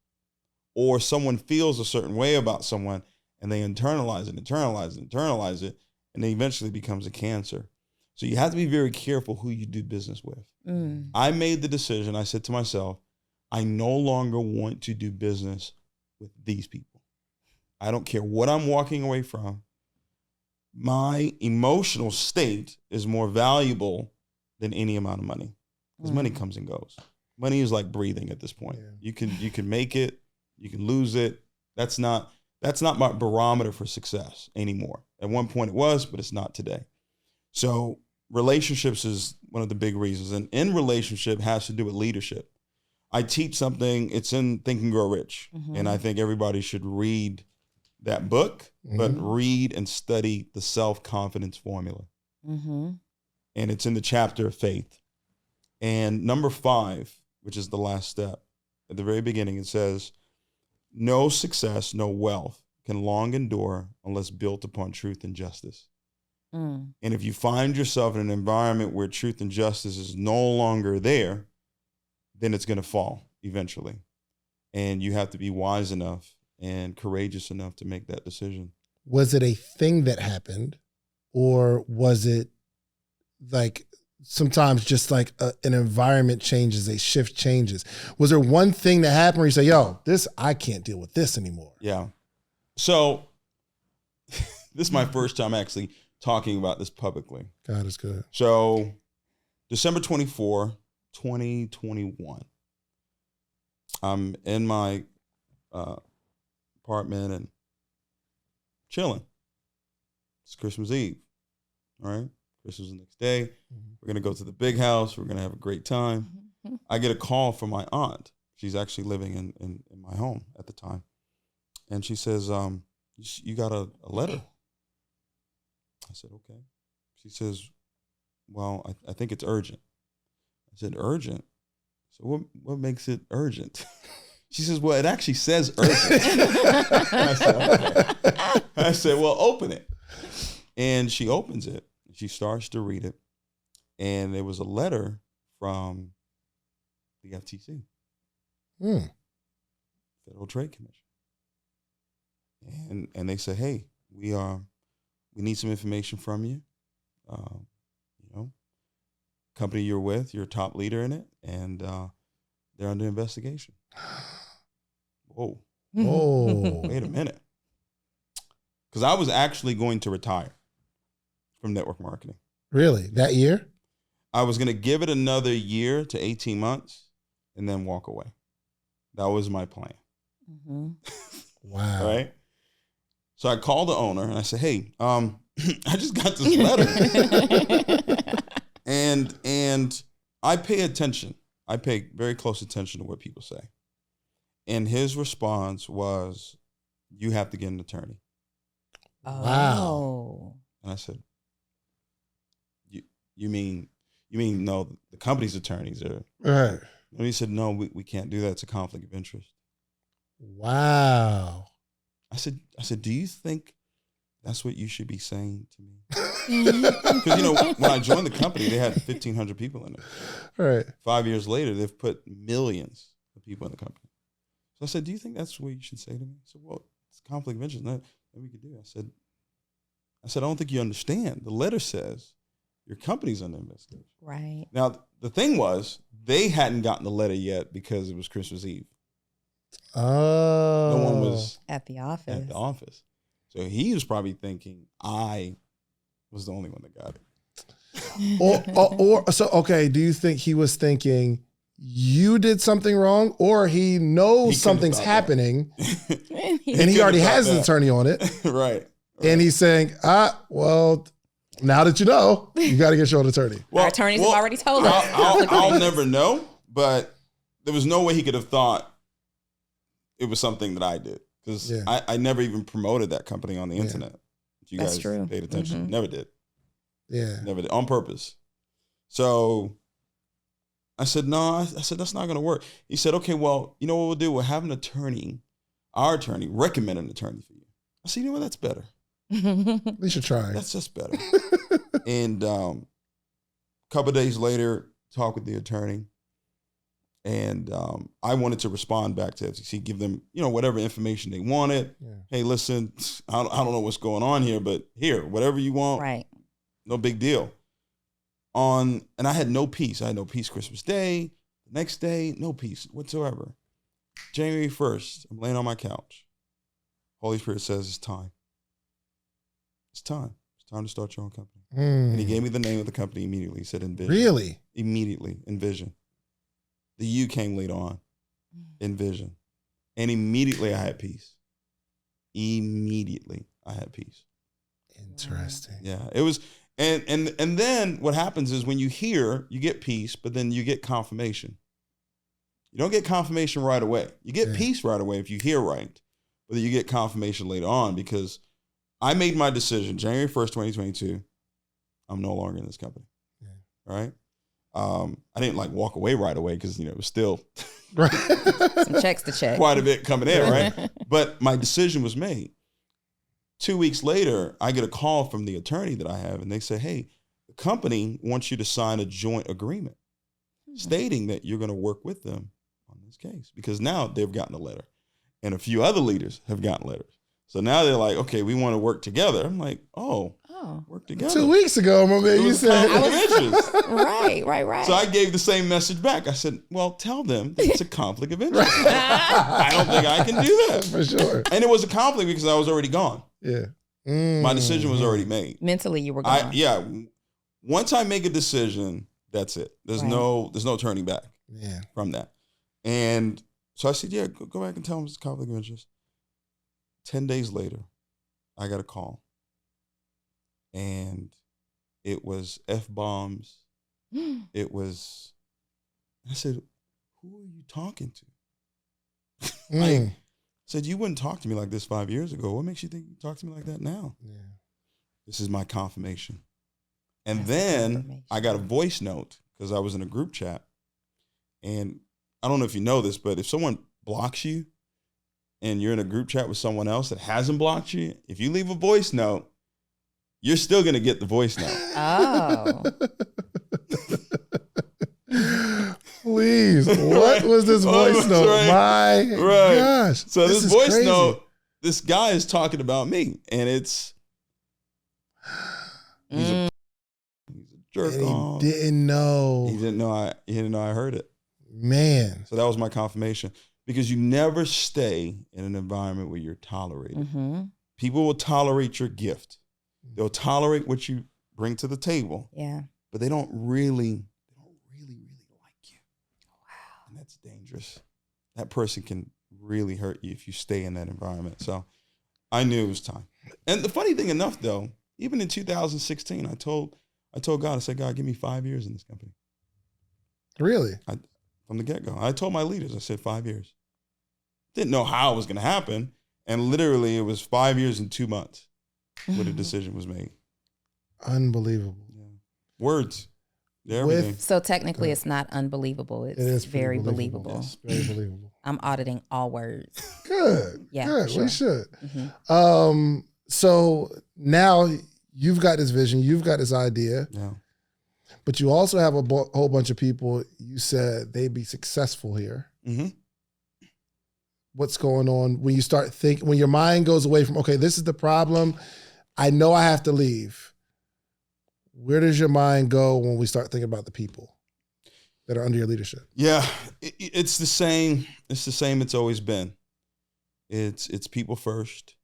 or someone feels a certain way about someone and they internalize it, and it eventually becomes a cancer. So you have to be very careful who you do business with. I made the decision. I said to myself, I no longer want to do business with these people. I don't care what I'm walking away from. My emotional state is more valuable than any amount of money, because money comes and goes. Money is like breathing at this point. Yeah. You can make it, you can lose it. That's not my barometer for success anymore. At one point it was, but it's not today. So relationships is one of the big reasons. And in relationship has to do with leadership. I teach something, it's in Think and Grow Rich. And I think everybody should read that book, but read and study the self-confidence formula. And it's in the chapter of faith. And number 5, which is the last step, at the very beginning, it says, no success, no wealth can long endure unless built upon truth and justice. And if you find yourself in an environment where truth and justice is no longer there, then it's going to fall eventually. And you have to be wise enough and courageous enough to make that decision. Was it a thing that happened, or was it like sometimes just like an environment changes, a shift changes? Was there one thing that happened where you say, yo, I can't deal with this anymore? Yeah. So this is my first time actually talking about this publicly. God is good. So December 24, 2021, I'm in my apartment and chilling. It's Christmas Eve, all right? Christmas is the next day. We're going to go to the big house. We're going to have a great time. I get a call from my aunt. She's actually living in my home at the time. And she says, you got a letter. I said, okay. She says, well, I think it's urgent. I said, urgent? So what makes it urgent? She says, well, it actually says urgent. I said, okay. I said, well, open it. And she opens it. She starts to read it. And there was a letter from the FTC, Federal Trade Commission. And they said, hey, we need some information from you. Company you're with, you're a top leader in it, and they're under investigation. Whoa. Oh, Wait a minute. Because I was actually going to retire from network marketing. really? That year? I was going to give it another year to 18 months and then walk away. That was my plan. Mm-hmm. Wow. Right? So I called the owner and I said, hey, I just got this letter. and I pay attention. I pay very close attention to what people say. And his response was, you have to get an attorney. Wow. And I said, you mean no, the company's attorneys are. Right. And he said, no, we can't do that. It's a conflict of interest. Wow. I said, do you think that's what you should be saying to me? Because, when I joined the company, they had 1,500 people in it. Right. 5 years later, they've put millions of people in the company. So I said, do you think that's what you should say to me? He said, well, it's a conflict of interest. Nothing we could do. I said, I don't think you understand. The letter says your company's under investigation. Right. Now, the thing was, they hadn't gotten the letter yet because it was Christmas Eve. Oh. No one was At the office. at the office. So he was probably thinking I was the only one that got it. Or so okay, do you think he was thinking you did something wrong, or he knows He something's could've thought that. happening And he- and he could've already thought has an that. attorney on it, Right. and he's saying, well, now that you know, you got to get your own attorney. Our attorneys have already told us. I'll never know, but there was no way he could have thought it was something that I did, because Yeah. I never even promoted that company on the internet. If you That's guys true. paid attention. Mhm. Never did. Yeah. Never did. On purpose. So I said, no, I said, that's not going to work. He said, okay, well, you know what we'll do? We'll have an attorney, our attorney, recommend an attorney for you. I said, you know what? That's better. At least you're trying. That's just better. And a couple of days later, talk with the attorney. And I wanted to respond back to FTC, give them, whatever information they wanted. Yeah. Hey, listen, I don't know what's going on here, but here, whatever you want, Right. no big deal. And I had no peace. I had no peace Christmas Day. The next day, no peace whatsoever. January 1st, I'm laying on my couch. Holy Spirit says it's time. It's time. It's time to start your own company. And he gave me the name of the company immediately. He said Envision. Really? Immediately, Envision. The U came later on, Envision. And immediately I had peace. Immediately I had peace. Interesting. Yeah, it was, and then what happens is when you hear, you get peace, but then you get confirmation. You don't get confirmation right away. You get peace right away if you hear right, but then you get confirmation later on, because I made my decision January 1st, 2022. I'm no longer in this company. Yeah. Right? I didn't walk away right away, because it was still Right. Some checks to check. quite a bit coming in, right? But my decision was made. 2 weeks later, I get a call from the attorney that I have, and they say, hey, the company wants you to sign a joint agreement stating that you're going to work with them on this case, because now they've gotten a letter, and a few other leaders have gotten letters. So now they're like, okay, we want to work together. I'm like, work together. 2 weeks ago, my man, you said. conflict of interest. Right. So I gave the same message back. I said, well, tell them that it's a conflict of interest. I don't think I can do that. For sure. And it was a conflict because I was already gone. Yeah. My decision was already made. Mentally, you were gone. Once I make a decision, that's it. There's Right. no turning back Yeah. from that. And so I said, yeah, go back and tell them it's a conflict of interest. 10 days later, I got a call. And it was F-bombs. It was, I said, who are you talking to? I said, you wouldn't talk to me like this 5 years ago. What makes you think you talk to me like that now? Yeah. This is my confirmation. And That's then confirmation. I got a voice note because I was in a group chat. And I don't know if you know this, but if someone blocks you and you're in a group chat with someone else that hasn't blocked you, if you leave a voice note, you're still going to get the voice note. Oh. Please, what was this voice that's note? right. My Right. gosh. So this is voice crazy. note, this guy is talking about me, and he's a jerk And off. he didn't know. He didn't know I heard it. Man. So that was my confirmation. because you never stay in an environment where you're tolerated. Mm-hmm. People will tolerate your gift. They'll tolerate what you bring to the table. Yeah. But they don't really like you. Wow. And that's dangerous. That person can really hurt you if you stay in that environment. So I knew it was time. And the funny thing enough, though, even in 2016, I told God, I said, God, give me 5 years in this company. Really? From the get-go. I told my leaders, I said 5 years. Didn't know how it was going to happen. And literally it was 5 years and 2 months where the decision was made. Unbelievable. Yeah. Words. They're everything. So technically it's not unbelievable. It is very believable. Yes, very believable. I'm auditing all words. Good. Yeah, Good. sure. We should. Mm-hmm. So now you've got this vision, you've got this idea, Yeah. but you also have a whole bunch of people you said they'd be successful here. Mm-hmm. What's going on when you start thinking, when your mind goes away from, okay, this is the problem, I know I have to leave. Where does your mind go when we start thinking about the people that are under your leadership? Yeah, it's the same. It's the same it's always been. It's people first.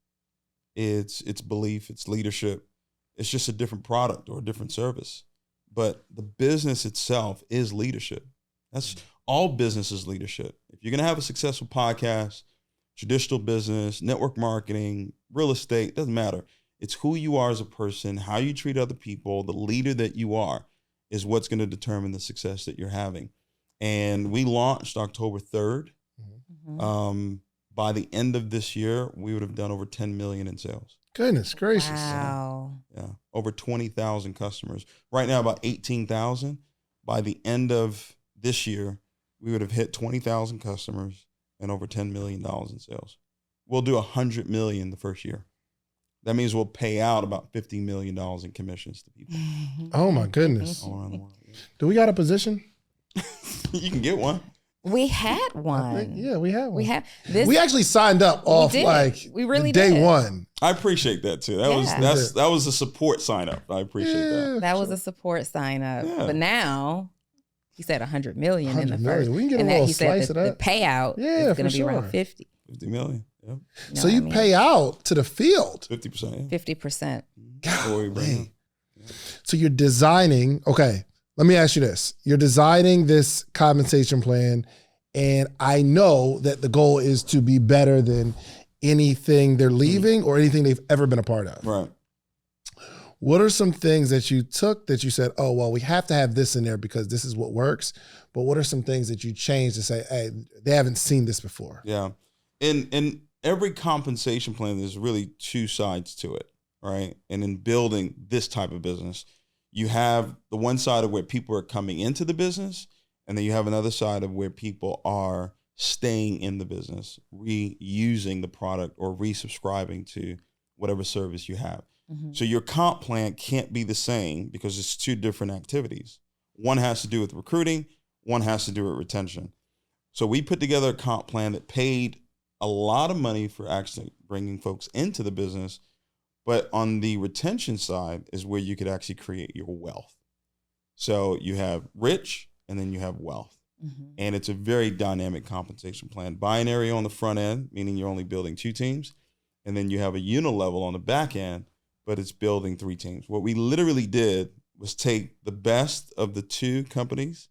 It's belief, it's leadership. It's just a different product or a different service. But the business itself is leadership. That's all business is leadership. If you're going to have a successful podcast, traditional business, network marketing, real estate, doesn't matter. It's who you are as a person, how you treat other people, the leader that you are is what's going to determine the success that you're having. And we launched October 3rd. Mm-hmm. By the end of this year, we would have done over 10 million in sales. Goodness gracious. Wow. Yeah. Over 20,000 customers. Right now, about 18,000. By the end of this year, we would have hit 20,000 customers and over $10 million in sales. We'll do 100 million the first year. That means we'll pay out about $50 million in commissions to people Oh my goodness. all around the world. Do we got a position? You can get one. We had I one. think, yeah, we have one. We have this. We actually signed up off did. like We really day did. one. I appreciate that too. That Yeah. that was a support sign up. I appreciate that. That was a support sign up. Yeah. But now he said 100 million in the 100 million. first. We can get a and little he slice said of the that. payout Yeah, is going for to be around sure. 50. 50 million. Yep. You know So what you I mean? pay out to the field. 50%. Yeah. 50%. Golly. So you're designing, okay, let me ask you this. You're designing this compensation plan, and I know that the goal is to be better than anything they're leaving or anything they've ever been a part of. Right. What are some things that you took that you said, oh, well, we have to have this in there because this is what works, but what are some things that you changed to say, hey, they haven't seen this before? Yeah. In every compensation plan, there's really two sides to it, right? And in building this type of business, you have the one side of where people are coming into the business, and then you have another side of where people are staying in the business, reusing the product or resubscribing to whatever service you have. Mm-hmm. So your comp plan can't be the same because it's two different activities. One has to do with recruiting, one has to do with retention. So we put together a comp plan that paid a lot of money for actually bringing folks into the business, but on the retention side is where you could actually create your wealth. So you have rich and then you have wealth. Mm-hmm. And it's a very dynamic compensation plan. Binary on the front end, meaning you're only building 2 teams. And then you have a unilevel on the back end, but it's building 3 teams. What we literally did was take the best of the 2 companies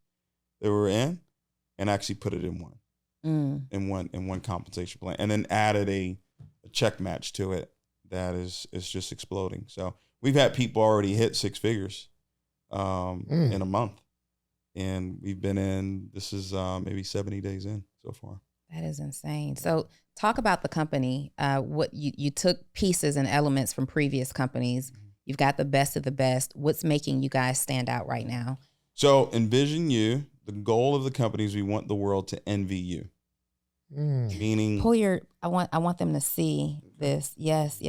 that we were in and actually put it in one. In one compensation plan, and then added a check match to it that is just exploding. So we've had people already hit 6 figures in a month, and we've been in, this is maybe 70 days in so far. That is insane. So talk about the company. What you took pieces and elements from previous companies. You've got the best of the best. What's making you guys stand out right now? So Envision You, the goal of the company is we want the world to envy you. Meaning, Pull your. I want them to see this. Yes.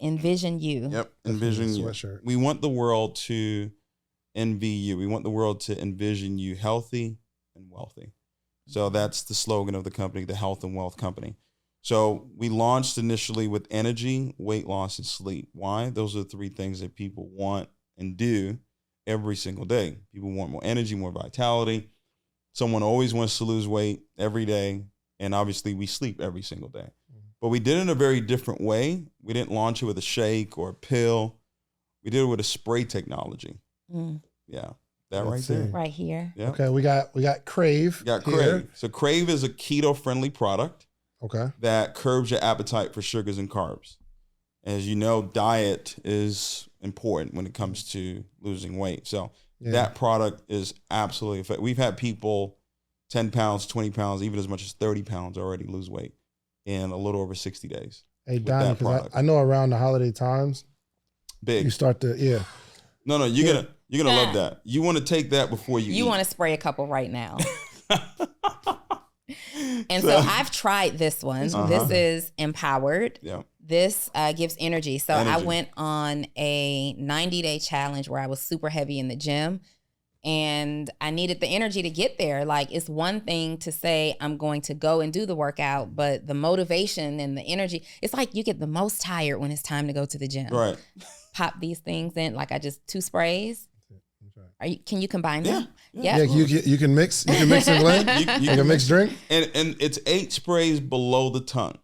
Envision You. yep, Envision You. Sweatshirt. We want the world to envy you. We want the world to envision you healthy and wealthy. So that's the slogan of the company, the Health and Wealth Company. So we launched initially with energy, weight loss, and sleep. Why? Those are the 3 things that people want and do every single day. People want more energy, more vitality. Someone always wants to lose weight every day, And obviously we sleep every single day. But we did it in a very different way. We didn't launch it with a shake or a pill. We did it with a spray technology. Yeah. That right there. Right here. Yeah. Okay, we got Crave. We got here. Crave. So Crave is a keto-friendly product Okay. that curbs your appetite for sugars and carbs. As you know, diet is important when it comes to losing weight. So that product is absolutely effective. We've had people 10 pounds, 20 pounds, even as much as 30 pounds already lose weight in a little over 60 days. Hey, Donni, because I know around the holiday times, Big. you start to, No, you're gonna love that. You want to take that before you eat. You want to spray a couple right now. And so I've tried this one. This is Empowered. Yeah. This gives energy. So I went on a 90-day challenge where I was super heavy in the gym. And I needed the energy to get there. Like, it's one thing to say I'm going to go and do the workout, but the motivation and the energy, it's like you get the most tired when it's time to go to the gym. Right. Pop these things in, like 2 sprays. Can you combine them? Yeah. You can mix and blend. You can mix drink. And it's 8 sprays below the tongue.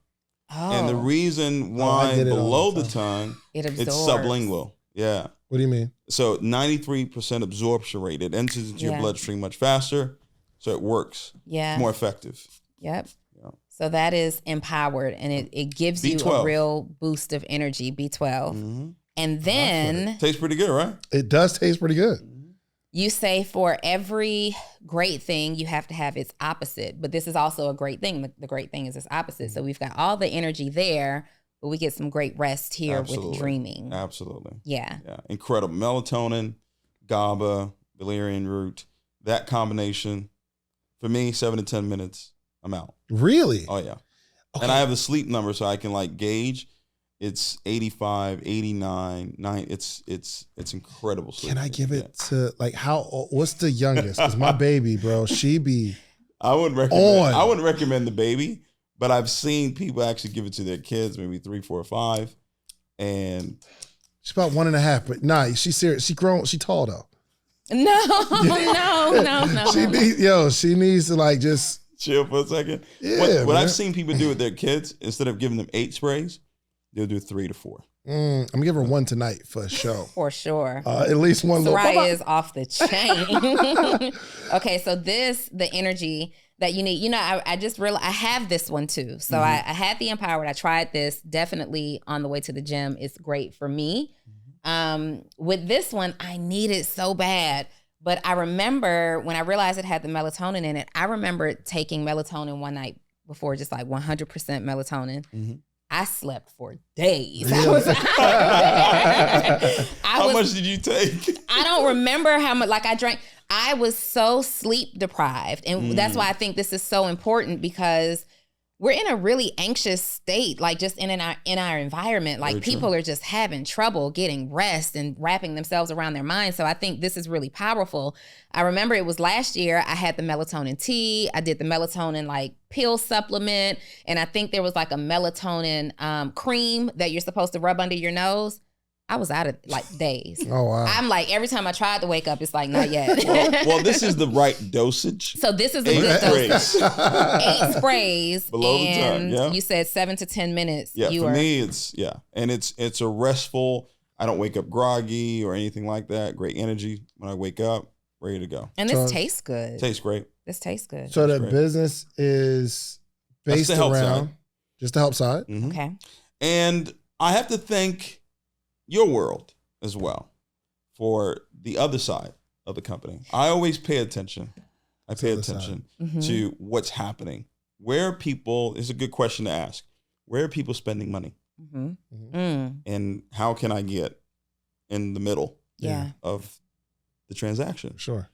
Oh. And the reason why below the tongue, it's sublingual. Yeah. What do you mean? So 93% absorption rate. It enters into your bloodstream much faster, so it works. Yeah. It's more effective. Yep. Yeah. So that is Empowered, and it gives B12. you a real boost of energy, B12. And then Tastes pretty good, right? It does taste pretty good. you say for every great thing, you have to have its opposite. But this is also a great thing. The great thing is its opposite. So we've got all the energy there, but we get some great rest here with dreaming. Absolutely. Yeah. Incredible. Melatonin, GABA, valerian root, that combination, for me, 7 to 10 minutes, I'm out. Really? Oh, yeah. Okay. And I have the sleep number so I can like gauge. It's 85, 89, 9. It's incredible sleep. Can I give it to like what's the youngest? Because my baby, bro, she be I wouldn't recommend the baby, but I've seen people actually give it to their kids, maybe 3, 4, 5. And she's about 1.5, but nah, she's serious. She grown, she tall though. No. She needs to like just chill for a second. Yeah, what I've seen people do with their kids, instead of giving them 8 sprays, they'll do 3 to 4. I'm gonna give her one tonight for sure. For sure. At least one. Soraya is off the chain. Okay, so the energy that you need. I just realized I have this one too. So I had the Empowered. I tried this definitely on the way to the gym. It's great for me. With this one, I need it so bad. But I remember when I realized it had the melatonin in it, I remember taking melatonin one night before, just like 100% melatonin. I slept for days. How much did you take? I don't remember how much. Like I drank. I was so sleep deprived, and that's why I think this is so important, because we're in a really anxious state, like just in our environment. Like people are just having trouble getting rest and wrapping themselves around their mind. So I think this is really powerful. I remember it was last year, I had the melatonin tea. I did the melatonin like pill supplement. And I think there was like a melatonin cream that you're supposed to rub under your nose. I was out of like days. Oh, wow. I'm like, every time I tried to wake up, it's like, not yet. well, this is the right dosage. So this is a good dosage. 8 sprays. Below the tongue, yeah. You said 7 to 10 minutes. Yeah, for me, it's, and it's a restful, I don't wake up groggy or anything like that. Great energy when I wake up, ready to go. And this tastes good. Tastes great. This tastes good. So the business is based around just the help side. Okay. And I have to thank your world as well for the other side of the company. I always pay attention. I pay attention to what's happening. Where are people, is a good question to ask. Where are people spending money? And how can I get in the middle of the transaction? Sure.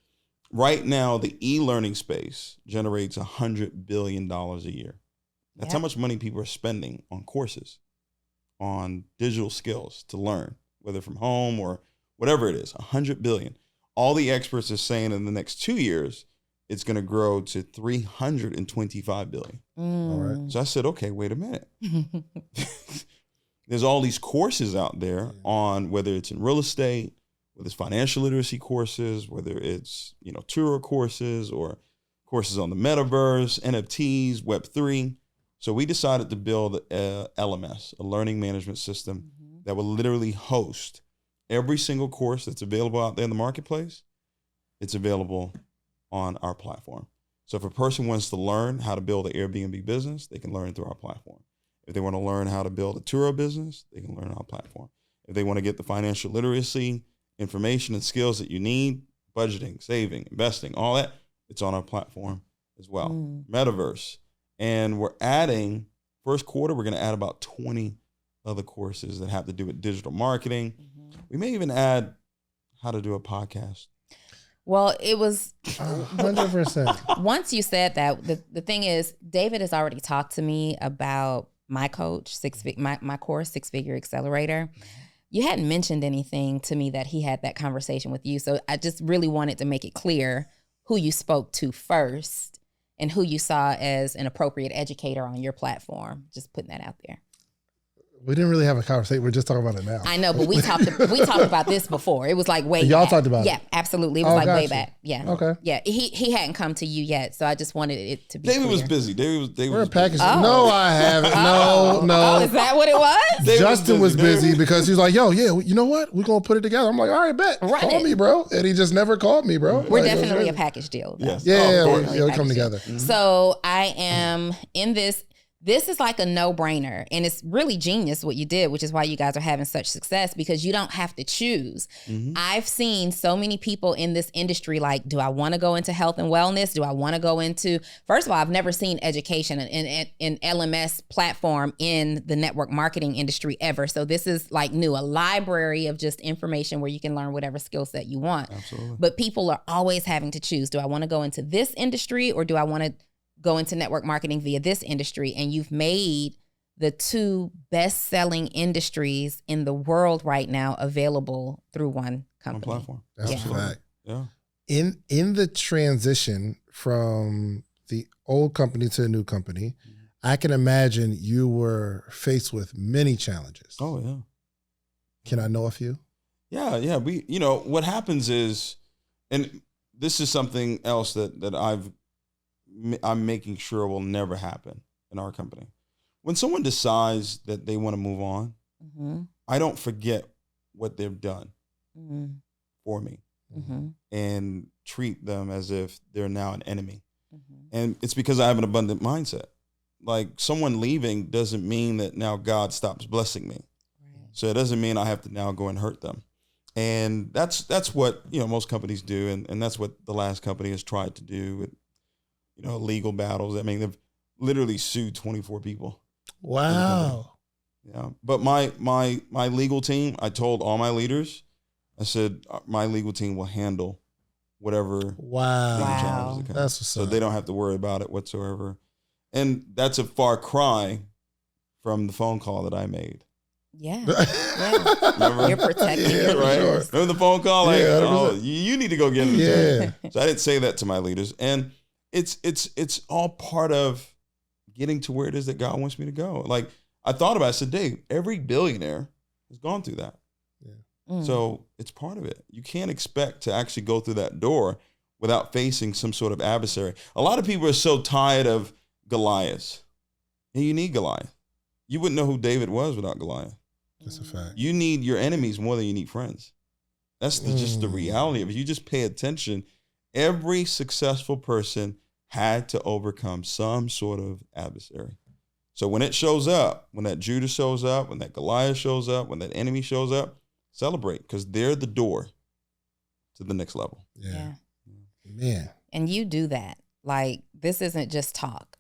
Right now, the e-learning space generates $100 billion a year. That's how much money people are spending on courses, on digital skills to learn, whether from home or whatever it is. 100 billion. All the experts are saying in the next 2 years, it's going to grow to 325 billion. All right. So I said, okay, wait a minute. There's all these courses out there on whether it's in real estate, whether it's financial literacy courses, whether it's, Touro courses or courses on the metaverse, NFTs, Web3. So we decided to build a LMS, a learning management system that will literally host every single course that's available out there in the marketplace. It's available on our platform. So if a person wants to learn how to build an Airbnb business, they can learn through our platform. If they want to learn how to build a Turo business, they can learn on our platform. If they want to get the financial literacy, information and skills that you need, budgeting, saving, investing, all that, it's on our platform as well. Metaverse. And we're adding, first quarter, we're going to add about 20 other courses that have to do with digital marketing. We may even add how to do a podcast. Well, it was 100%. Once you said that, the thing is, David has already talked to me about my coach, my course, 6-Figure Accelerator. You hadn't mentioned anything to me that he had that conversation with you. So I just really wanted to make it clear who you spoke to first and who you saw as an appropriate educator on your platform. Just putting that out there. We didn't really have a conversation. We're just talking about it now. I know, but we talked about this before. It was like way Y'all back. talked about it? Yeah, absolutely. It was like way gotcha. back. Yeah. Okay. Yeah. He hadn't come to you yet, so I just wanted it to be David clear. was busy. David We're a was package. Oh. No, I haven't. Oh, No. is that what it was? David Justin was busy David- because he's like, yo, yeah, you know what? We're going to put it together. I'm like, all right, bet. Run Call it. me, bro. And he just never called me, bro. We're Like, definitely a package deal. Though. Yes. Yeah, Oh, of course. we come together. So I am in this. This is like a no-brainer, and it's really genius what you did, which is why you guys are having such success, because you don't have to choose. I've seen so many people in this industry like, do I want to go into health and wellness? Do I want to go into, first of all, I've never seen education in LMS platform in the network marketing industry ever. So this is like new, a library of just information where you can learn whatever skill set you want. Absolutely. But people are always having to choose. Do I want to go into this industry, or do I want to go into network marketing via this industry? And you've made the two best-selling industries in the world right now available through one company. platform. That's Yeah. a fact. Yeah. In the transition from the old company to a new company, I can imagine you were faced with many challenges. Oh, yeah. Can I know a few? Yeah. We, what happens is, and this is something else that I'm making sure will never happen in our company. When someone decides that they want to move on, I don't forget what they've done for me and treat them as if they're now an enemy. And it's because I have an abundant mindset. Like, someone leaving doesn't mean that now God stops blessing me. So it doesn't mean I have to now go and hurt them. And that's what, most companies do. And that's what the last company has tried to do with, legal battles. I mean, they've literally sued 24 people. Wow. Yeah. But my legal team, I told all my leaders, I said, my legal team will handle whatever legal challenges that come. That's what's so up. they don't have to worry about it whatsoever. And that's a far cry from the phone call that I made. Yeah. Remember? You're protecting Yeah, your for Right? sure. leaders. Remember the phone call? Like, Yeah, 100%. oh, you need to go get it. Yeah. So I didn't say that to my leaders. And it's all part of getting to where it is that God wants me to go. Like, I thought about it, I said, Dave, every billionaire has gone through that. So it's part of it. You can't expect to actually go through that door without facing some sort of adversary. A lot of people are so tired of Goliath. And you need Goliath. You wouldn't know who David was without Goliath. That's a fact. You need your enemies more than you need friends. That's just the reality of it. You just pay attention. Every successful person had to overcome some sort of adversary. So when it shows up, when that Judah shows up, when that Goliath shows up, when that enemy shows up, celebrate, because they're the door to the next level. Yeah. Man. And you do that. Like, this isn't just talk.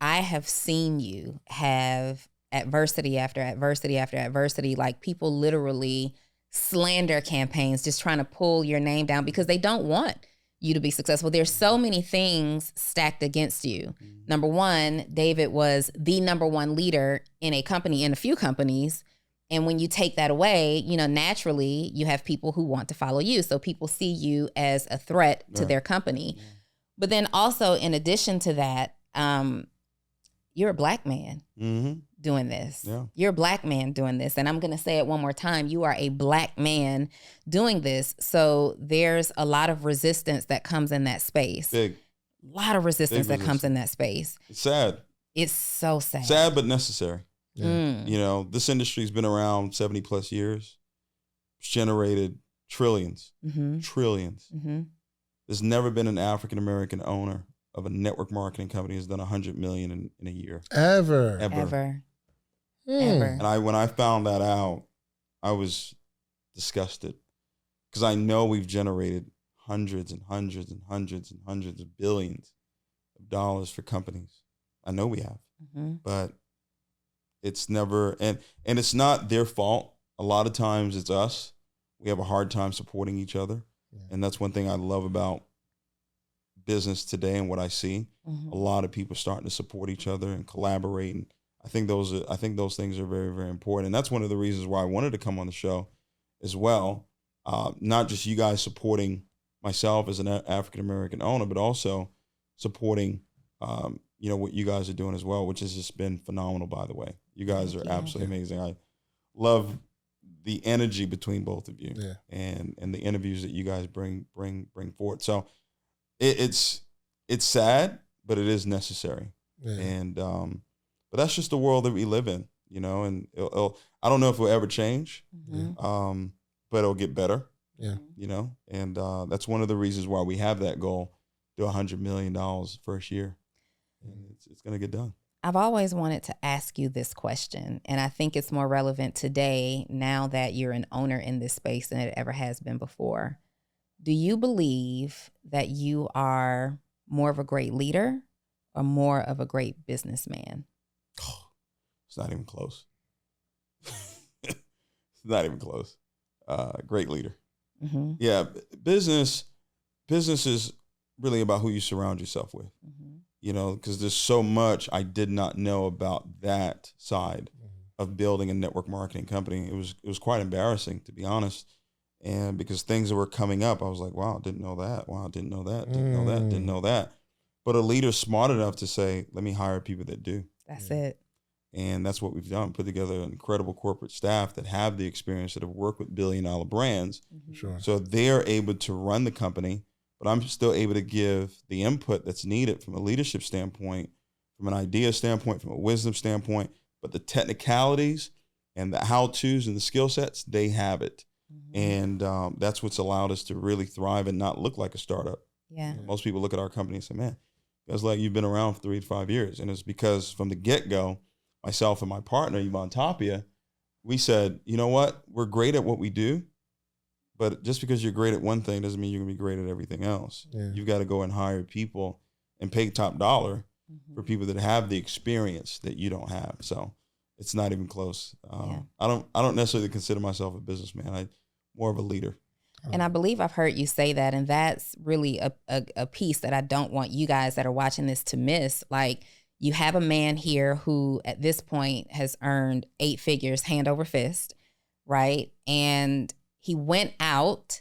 I have seen you have adversity after adversity after adversity. Like, people literally slander campaigns just trying to pull your name down because they don't want you to be successful. There's so many things stacked against you. Number one, David was the number one leader in a company, in a few companies. And when you take that away, naturally you have people who want to follow you. So people see you as a threat to their company. But then also, in addition to that, you're a black man doing this. Yeah. You're a black man doing this. And I'm going to say it one more time. You are a black man doing this. So there's a lot of resistance that comes in that space. Big. lot of resistance Big that comes in that space. It's sad. It's so sad. Sad, but necessary. Yeah. You know, this industry's been around 70 plus years. It's generated trillions. Trillions. There's never been an African-American owner of a network marketing company who's done 100 million in a year. Ever. Ever. And when I found that out, I was disgusted, because I know we've generated hundreds and hundreds and hundreds and hundreds of billions of dollars for companies. I know we have, but it's never, and it's not their fault. A lot of times it's us. We have a hard time supporting each other. And that's one thing I love about business today and what I see. A lot of people starting to support each other and collaborate. And I think those things are very, very important. And that's one of the reasons why I wanted to come on the show as well. Not just you guys supporting myself as an African-American owner, but also supporting, what you guys are doing as well, which has just been phenomenal, by the way. You guys are absolutely amazing. I love the energy between both of you, and the interviews that you guys bring forward. So it's sad, but it is necessary. And but that's just the world that we live in, and I don't know if it'll ever change, but it'll get better. And that's one of the reasons why we have that goal, do $100 million first year, and it's going to get done. I've always wanted to ask you this question, and I think it's more relevant today now that you're an owner in this space than it ever has been before. Do you believe that you are more of a great leader or more of a great businessman? It's not even close. It's not even close. Great leader. Yeah, business is really about who you surround yourself with. Because there's so much I did not know about that side of building a network marketing company. It was quite embarrassing, to be honest. And because things that were coming up, I was like, wow, didn't know that. Wow, didn't know that. Didn't know that. Didn't know that. But a leader's smart enough to say, let me hire people that do. That's it. And that's what we've done. Put together an incredible corporate staff that have the experience, that have worked with billion-dollar brands. Sure. So they're able to run the company, but I'm still able to give the input that's needed from a leadership standpoint, from an idea standpoint, from a wisdom standpoint. But the technicalities and the how-tos and the skill sets, they have it. And that's what's allowed us to really thrive and not look like a startup. Yeah. Most people look at our company and say, man, it's like you've been around for 3 to 5 years. And it's because from the get-go, myself and my partner, Imonitie, we said, you know what? We're great at what we do, but just because you're great at one thing doesn't mean you're going to be great at everything else. You've got to go and hire people and pay top dollar for people that have the experience that you don't have. So it's not even close. I don't necessarily consider myself a businessman. I'm more of a leader. And I believe I've heard you say that, and that's really a piece that I don't want you guys that are watching this to miss. Like, you have a man here who at this point has earned 8 figures hand over fist, right? And he went out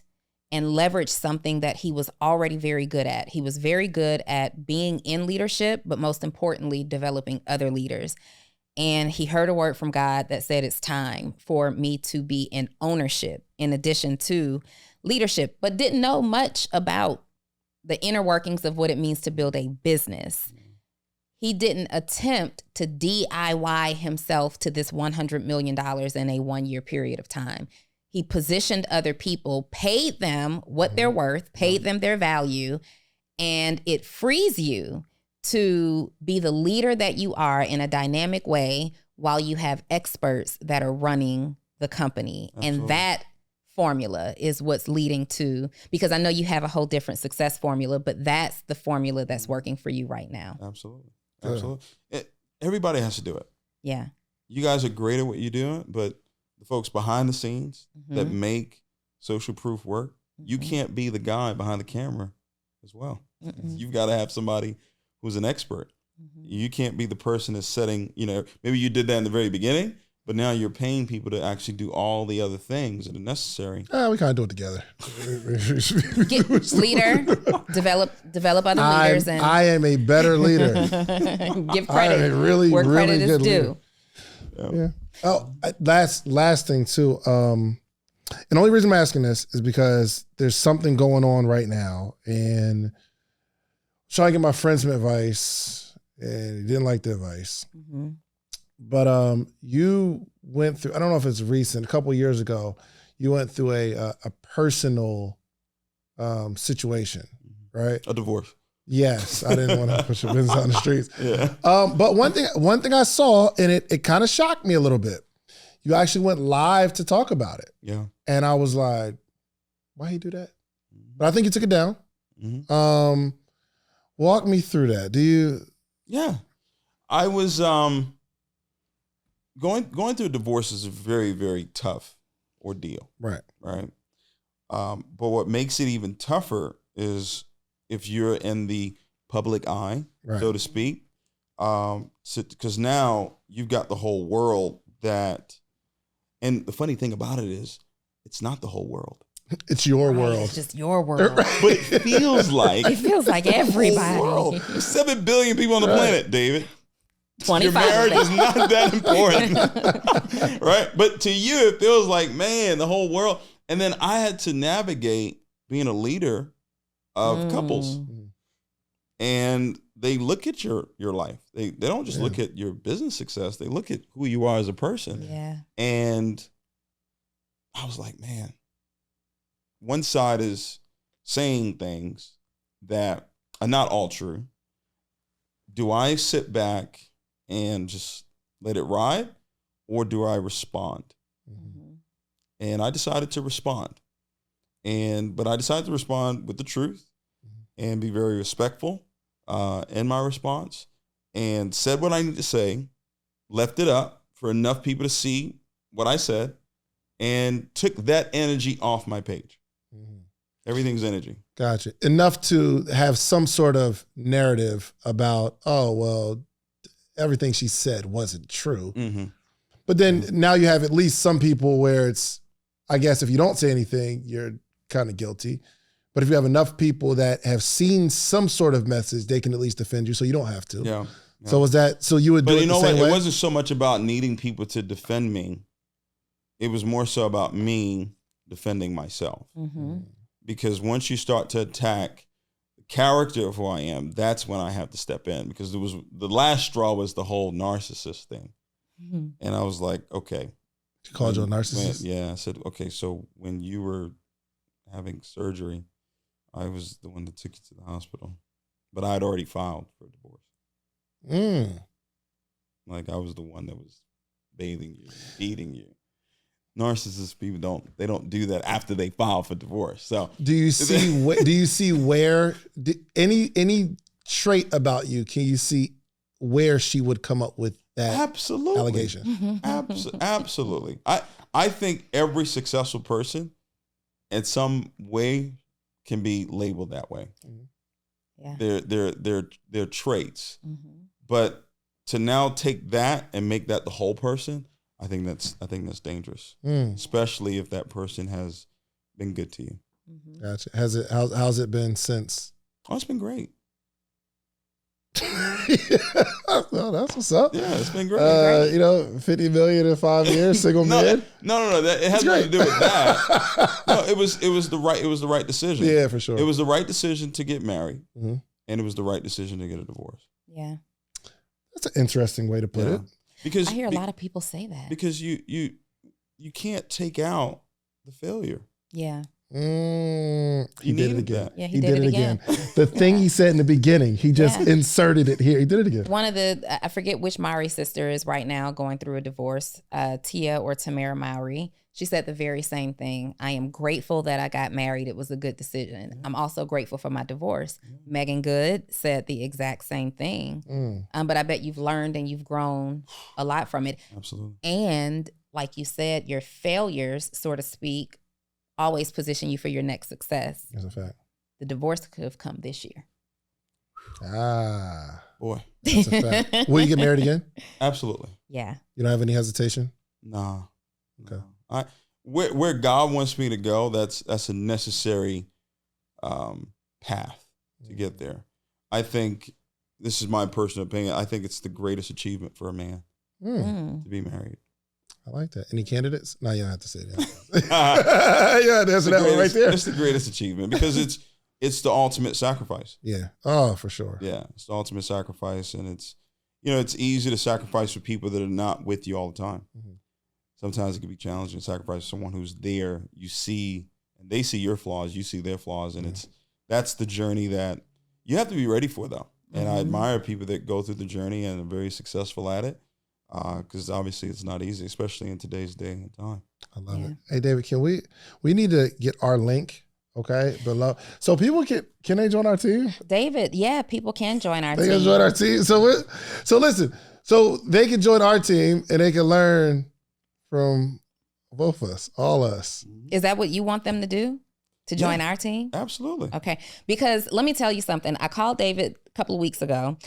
and leveraged something that he was already very good at. He was very good at being in leadership, but most importantly, developing other leaders. And he heard a word from God that said, it's time for me to be in ownership in addition to leadership, but didn't know much about the inner workings of what it means to build a business. He didn't attempt to DIY himself to this $100 million in a 1-year period of time. He positioned other people, paid them what they're worth, paid them their value, and it frees you to be the leader that you are in a dynamic way while you have experts that are running the company. Absolutely. And that formula is what's leading to, because I know you have a whole different success formula, but that's the formula that's working for you right now. Absolutely. Absolutely. Everybody has to do it. Yeah. You guys are great at what you're doing, but the folks behind the scenes that make social proof work, you can't be the guy behind the camera as well. You've got to have somebody who's an expert. You can't be the person that's setting, maybe you did that in the very beginning, but now you're paying people to actually do all the other things that are necessary. We kind of do it together. Get leader, develop other leaders. And I am a better leader. Give credit. I am a really, where really credit good is leader. due. Yeah. Oh, last thing too. And the only reason I'm asking this is because there's something going on right now, and trying to get my friend some advice, and he didn't like the advice. Mm-hmm. But you went through, I don't know if it's recent, a couple of years ago, you went through a personal situation, right? A divorce. Yes, I didn't want to put your business on the streets. Yeah. But one thing I saw, and it kind of shocked me a little bit. You actually went live to talk about it. Yeah. And I was like, why you do that? But I think you took it down. Mm-hmm. Walk me through that. Do you? Yeah. I was going through a divorce is a very, very tough ordeal. Right. Right. But what makes it even tougher is if you're in the public eye, Right. so to speak, because now you've got the whole world that, and the funny thing about it is, it's not the whole world. It's your Right, world. it's just your world. But it feels like It feels like the whole everybody. world. There's 7 billion people on the Right. planet, David. 25 Your marriage of is them. not that important. Right? But to you, it feels like, man, the whole world. And then I had to navigate being a leader of couples. And they look at your life. They don't just look at your business success. They look at who you are as a person. Yeah. And I was like, man, one side is saying things that are not all true. Do I sit back and just let it ride, or do I respond? Mm-hmm. And I decided to respond. But I decided to respond with the truth and be very respectful in my response, and said what I need to say, left it up for enough people to see what I said, and took that energy off my page. Everything's energy. Gotcha. Enough to have some sort of narrative about, oh, well, everything she said wasn't true. Mm-hmm. But then now you have at least some people where it's, I guess if you don't say anything, you're kind of guilty. But if you have enough people that have seen some sort of message, they can at least defend you, so you don't have to. Yeah. So was that, so you would do But it you know the same what? way? It wasn't so much about needing people to defend me. It was more so about me defending myself. Mm-hmm. Because once you start to attack the character of who I am, that's when I have to step in. Because it was the last straw was the whole narcissist thing. Mm-hmm. And I was like, okay. She called you a narcissist? Yeah, I said, okay, so when you were having surgery, I was the one that took you to the hospital. But I had already filed for divorce. Like I was the one that was bathing you, feeding you. Narcissist people don't do that after they file for divorce. So Do you see where any trait about you? Can you see where she would come up with that absolutely allegation? Absolutely. I think every successful person in some way can be labeled that way. Yeah. Their traits. Mm-hmm. But to now take that and make that the whole person, I think that's dangerous, especially if that person has been good to you. Mm-hmm. Gotcha. How's it been since? Oh, it's been great. Well, that's what's up. Yeah, it's been great. 50 million in 5 years, single man. No. It has nothing to do with that. No, it was the right decision. Yeah, for sure. It was the right decision to get married, Mhm. and it was the right decision to get a divorce. Yeah. That's an interesting way to put it. Because I hear a lot of people say that. because you can't take out the failure. Yeah. He You did it needed again. that. Yeah, He did it again. The thing he said in the beginning, he just Yeah. inserted it here. He did it again. One of the, I forget which Maori sister is right now going through a divorce, Tia or Tamara Maori. She said the very same thing. I am grateful that I got married. It was a good decision. I'm also grateful for my divorce. Megan Good said the exact same thing. But I bet you've learned and you've grown a lot from it. Absolutely. And like you said, your failures, so to speak, always position you for your next success. That's a fact. The divorce could have come this year. Boy. That's a fact. Will you get married again? Absolutely. Yeah. You don't have any hesitation? Nah. Okay. Where God wants me to go, that's a necessary path to get there. I think, this is my personal opinion, I think it's the greatest achievement for a man to be married. I like that. Any candidates? No, you don't have to say that. Yeah, that's that one right there. It's the greatest achievement because it's the ultimate sacrifice. Yeah. Oh, for sure. Yeah, it's the ultimate sacrifice, and it's it's easy to sacrifice for people that are not with you all the time. Mhm. Sometimes it can be challenging to sacrifice someone who's there. You see, and they see your flaws, you see their flaws, and that's the journey that you have to be ready for, though. And I admire people that go through the journey and are very successful at it, because obviously it's not easy, especially in today's day and time. I love it. Hey, David, can we need to get our link, okay, below, so people can they join our team? David, yeah, people can join our They team. can join our team. So listen, so they can join our team and they can learn from both of us, all us. Is that what you want them to do? To join our team? Absolutely. Okay. Because let me tell you something. I called David a couple of weeks ago.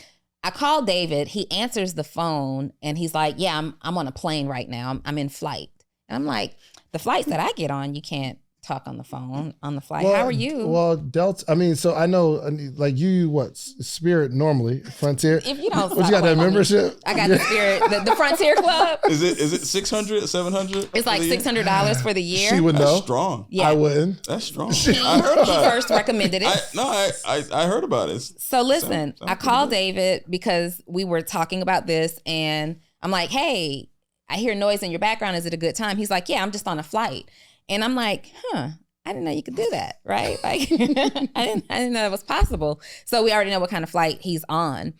I called David. He answers the phone and he's like, yeah, I'm on a plane right now. I'm in flight. And I'm like, the flights that I get on, you can't talk on the phone on the flight. Well, how are you? Well, Delta, I mean, so I know, like you, what, Spirit normally, Frontier? If you don't, what, you got that membership? I got the Spirit, the Frontier Club. Is it 600, 700? It's like $600 for the year. She would know. That's strong. Yeah. I wouldn't. That's strong. I heard about it. First recommended it. I heard about it. So listen, I called David because we were talking about this, and I'm like, hey, I hear noise in your background. Is it a good time? He's like, yeah, I'm just on a flight. And I'm like, I didn't know you could do that, right? Like, I didn't know that was possible. So we already know what kind of flight he's on.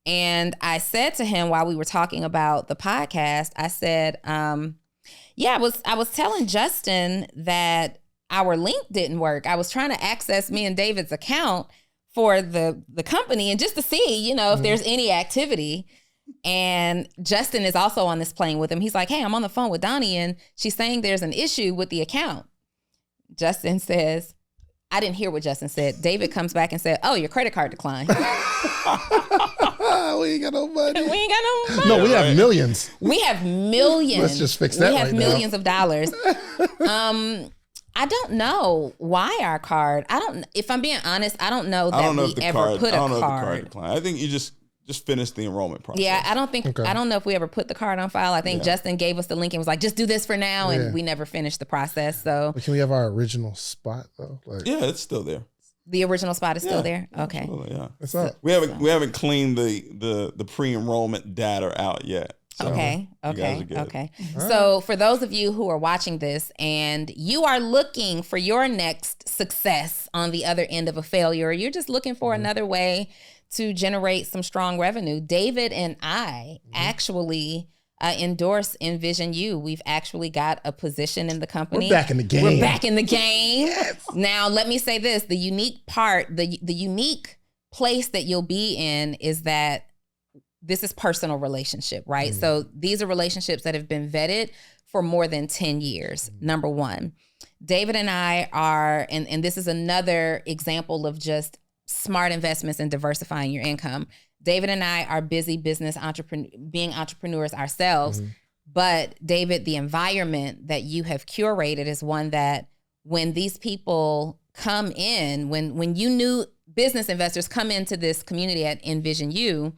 And I said to him while we were talking about the podcast, I said, I was telling Justin that our link didn't work. I was trying to access me and David's account for the company and just to see, if there's any activity. And Justin is also on this plane with him. He's like, hey, I'm on the phone with Donni and she's saying there's an issue with the account. Justin says, I didn't hear what Justin said. David comes back and said, oh, your credit card declined. We ain't got no money. We ain't got no money. No, we have millions. We have millions. Let's just fix that We have right millions now. of dollars. I don't know why our card. If I'm being honest, I don't know that we ever put a card. I think you just finish the enrollment process. Yeah, I don't know if we ever put the card on file. I think Justin gave us the link and was like, just do this for now. And we never finished the process. So But can we have our original spot though? Like, yeah, it's still there. the original spot is still there? Okay. Absolutely, yeah. what's up? We haven't cleaned the pre-enrollment data out yet. So Okay. you guys are good. Okay. So for those of you who are watching this and you are looking for your next success on the other end of a failure, or you're just looking for another way to generate some strong revenue, David and I actually endorse Envision You. We've actually got a position in the company. We're back in the game. We're back in the game. Yes. Now, let me say this. The unique part, the unique place that you'll be in is that this is personal relationship, right? So these are relationships that have been vetted for more than 10 years, number one. David and I are, and this is another example of just smart investments and diversifying your income. David and I are busy being entrepreneurs ourselves. But David, the environment that you have curated is one that when these people come in, when you new business investors come into this community at Envision You,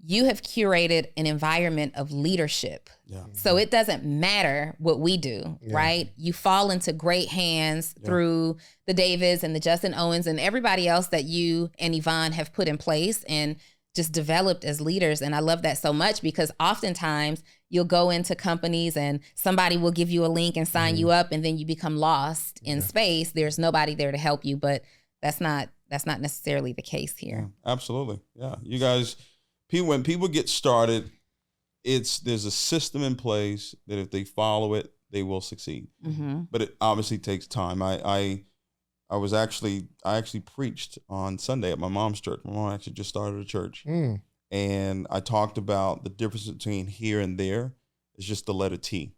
you have curated an environment of leadership. Yeah. So it doesn't matter what we do, right? You fall into great hands through the Davids and the Justin Owens and everybody else that you and Yvonne have put in place and just developed as leaders. And I love that so much because oftentimes you'll go into companies and somebody will give you a link and sign you up and then you become lost in space. There's nobody there to help you, but that's not necessarily the case here. Yeah, absolutely. Yeah. You guys, when people get started, there's a system in place that if they follow it, they will succeed. But it obviously takes time. I actually preached on Sunday at my mom's church. My mom actually just started a church, and I talked about the difference between here and there. It's just the letter T,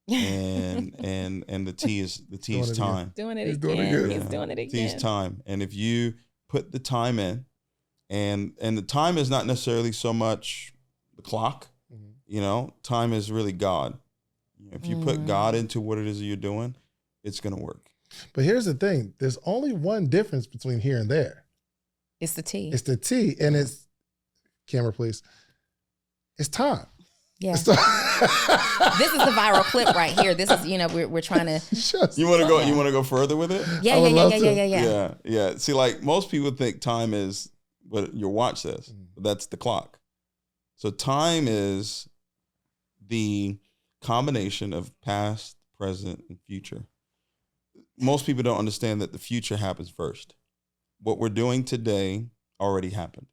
and the T is time. Doing it again. He's doing it again. T is time, and if you put the time in. And the time is not necessarily so much the clock, time is really God. If you put God into what it is that you're doing, it's going to work. But here's the thing. There's only one difference between here and there. It's the T. It's the T. And it's, camera please, it's time. Yeah. This is the viral clip right here. This is, we're trying to. You want to go? You want to go further with it? Yeah. See, like most people think time is what your watch says. But that's the clock. So time is the combination of past, present, and future. Most people don't understand that the future happens first. What we're doing today already happened.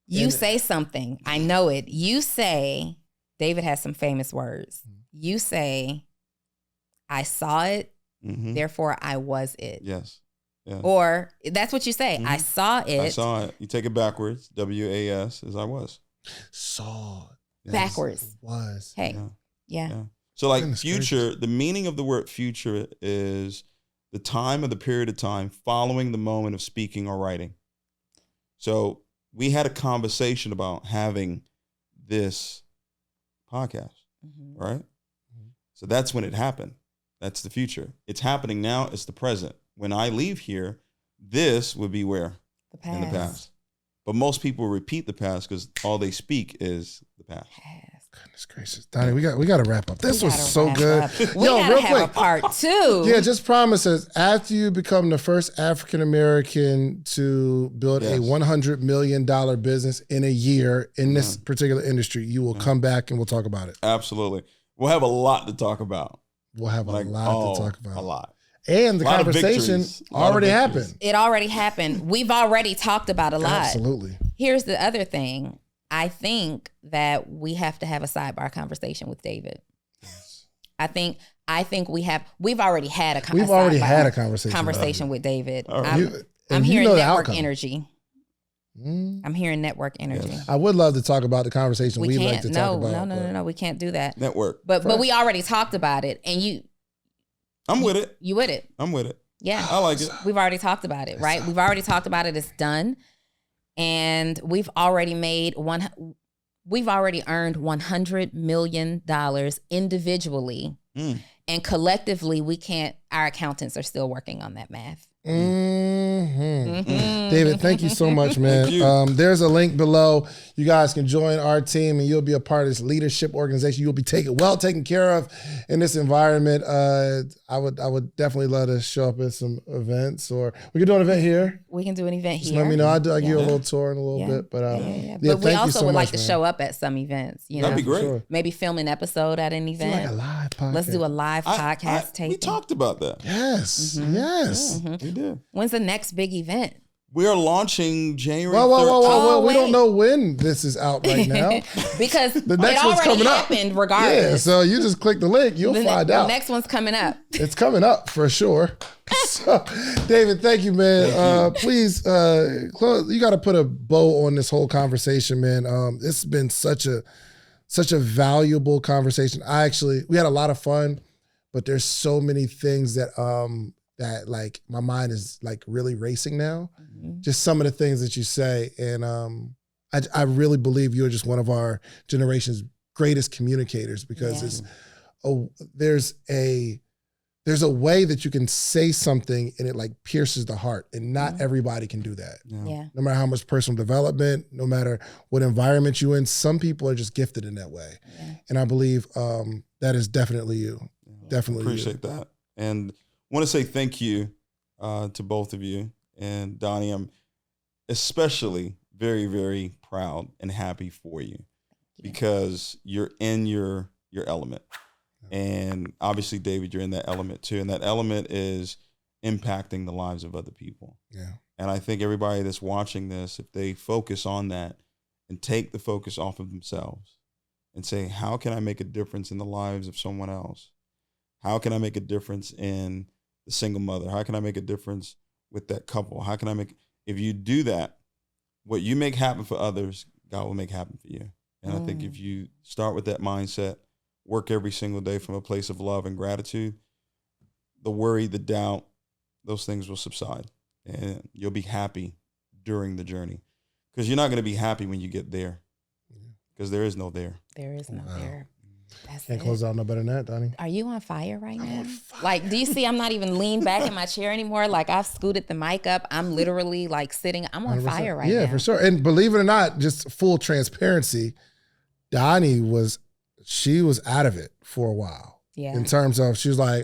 You say something. I know it. You say, David has some famous words. You say, I saw it, therefore I was it. Yes. Yeah. Or that's what you say. I saw it. I saw it. You take it backwards. WAS as I was. Saw. Yes. Backwards. Was. Hey. Yeah. So like future, the meaning of the word future is the time or the period of time following the moment of speaking or writing. So we had a conversation about having this podcast, right? So that's when it happened. That's the future. It's happening now. It's the present. When I leave here, this would be where? The past. In the past. But most people repeat the past because all they speak is the past. Goodness gracious. Donnie, we got to wrap up. This was so good. We gotta have a part 2. Yeah, just promise us after you become the first African-American to build a $100 million business in a year in this particular industry, you will come back and we'll talk about it. Absolutely. We'll have a lot to talk about. We'll have a lot to talk about. A lot. And the conversation already happened. It already happened. We've already talked about a lot. Absolutely. Here's the other thing. I think that we have to have a sidebar conversation with David. Yes. I think we've already had a conversation with David. Right. I'm hearing network energy. I'm hearing network energy. Yes. I would love to talk about the conversation we'd like to talk about. No, we can't do that. Network. But we already talked about it, and I'm with it. You with it? I'm with it. Yeah. I like it. We've already talked about it, right? We've already talked about it. It's done. And we've already earned $100 million individually. And collectively, our accountants are still working on that math. David, thank you so much, man. There's a link below. You guys can join our team and you'll be a part of this leadership organization. You'll be taken care of in this environment. I would definitely love to show up at some events, or we could do an event here. We can do an event here. Let me know. I'll give you a little tour in a little bit. But but we also would like to show up at some events. That'd be great. Sure. Maybe film an episode at an event. Like a live podcast. Let's do a live podcast taping. We talked about that. Yes. Yes. We did. When's the next big event? We are launching January 13th. Whoa. We don't know when this is out right now. Because the next it one's already coming happened regardless. Yeah, so you just click the link, you'll find out. The next one's coming up. It's coming up for sure. So, David, thank you, man. Please, you got to put a bow on this whole conversation, man. It's been such a valuable conversation. We had a lot of fun, but there's so many things that like my mind is like really racing now. Just some of the things that you say. And I really believe you're just one of our generation's greatest communicators, because there's a way that you can say something and it like pierces the heart, and not everybody can do that. Yeah. No matter how much personal development, no matter what environment you're in, some people are just gifted in that way. Yeah. And I believe that is definitely you. Definitely appreciate that. And I want to say thank you to both of you. And Donni, I'm especially very, very proud and happy for you, because you're in your element. And obviously, David, you're in that element too. And that element is impacting the lives of other people. Yeah. And I think everybody that's watching this, if they focus on that and take the focus off of themselves and say, how can I make a difference in the lives of someone else? How can I make a difference in the single mother? How can I make a difference with that couple? If you do that, what you make happen for others, God will make happen for you. And I think if you start with that mindset, work every single day from a place of love and gratitude, the worry, the doubt, those things will subside, and you'll be happy during the journey, because you're not going to be happy when you get there, because there is no there. There is no there. That's Can't it. close out no better than that, Donnie. Are you on fire right now? Like, do you see I'm not even leaned back in my chair anymore? Like, I've scooted the mic up. I'm literally like sitting. I'm on 100%. fire right now. Yeah, for sure. And believe it or not, just full transparency, Donnie was out of it for a while. Yeah. In terms of, she was like,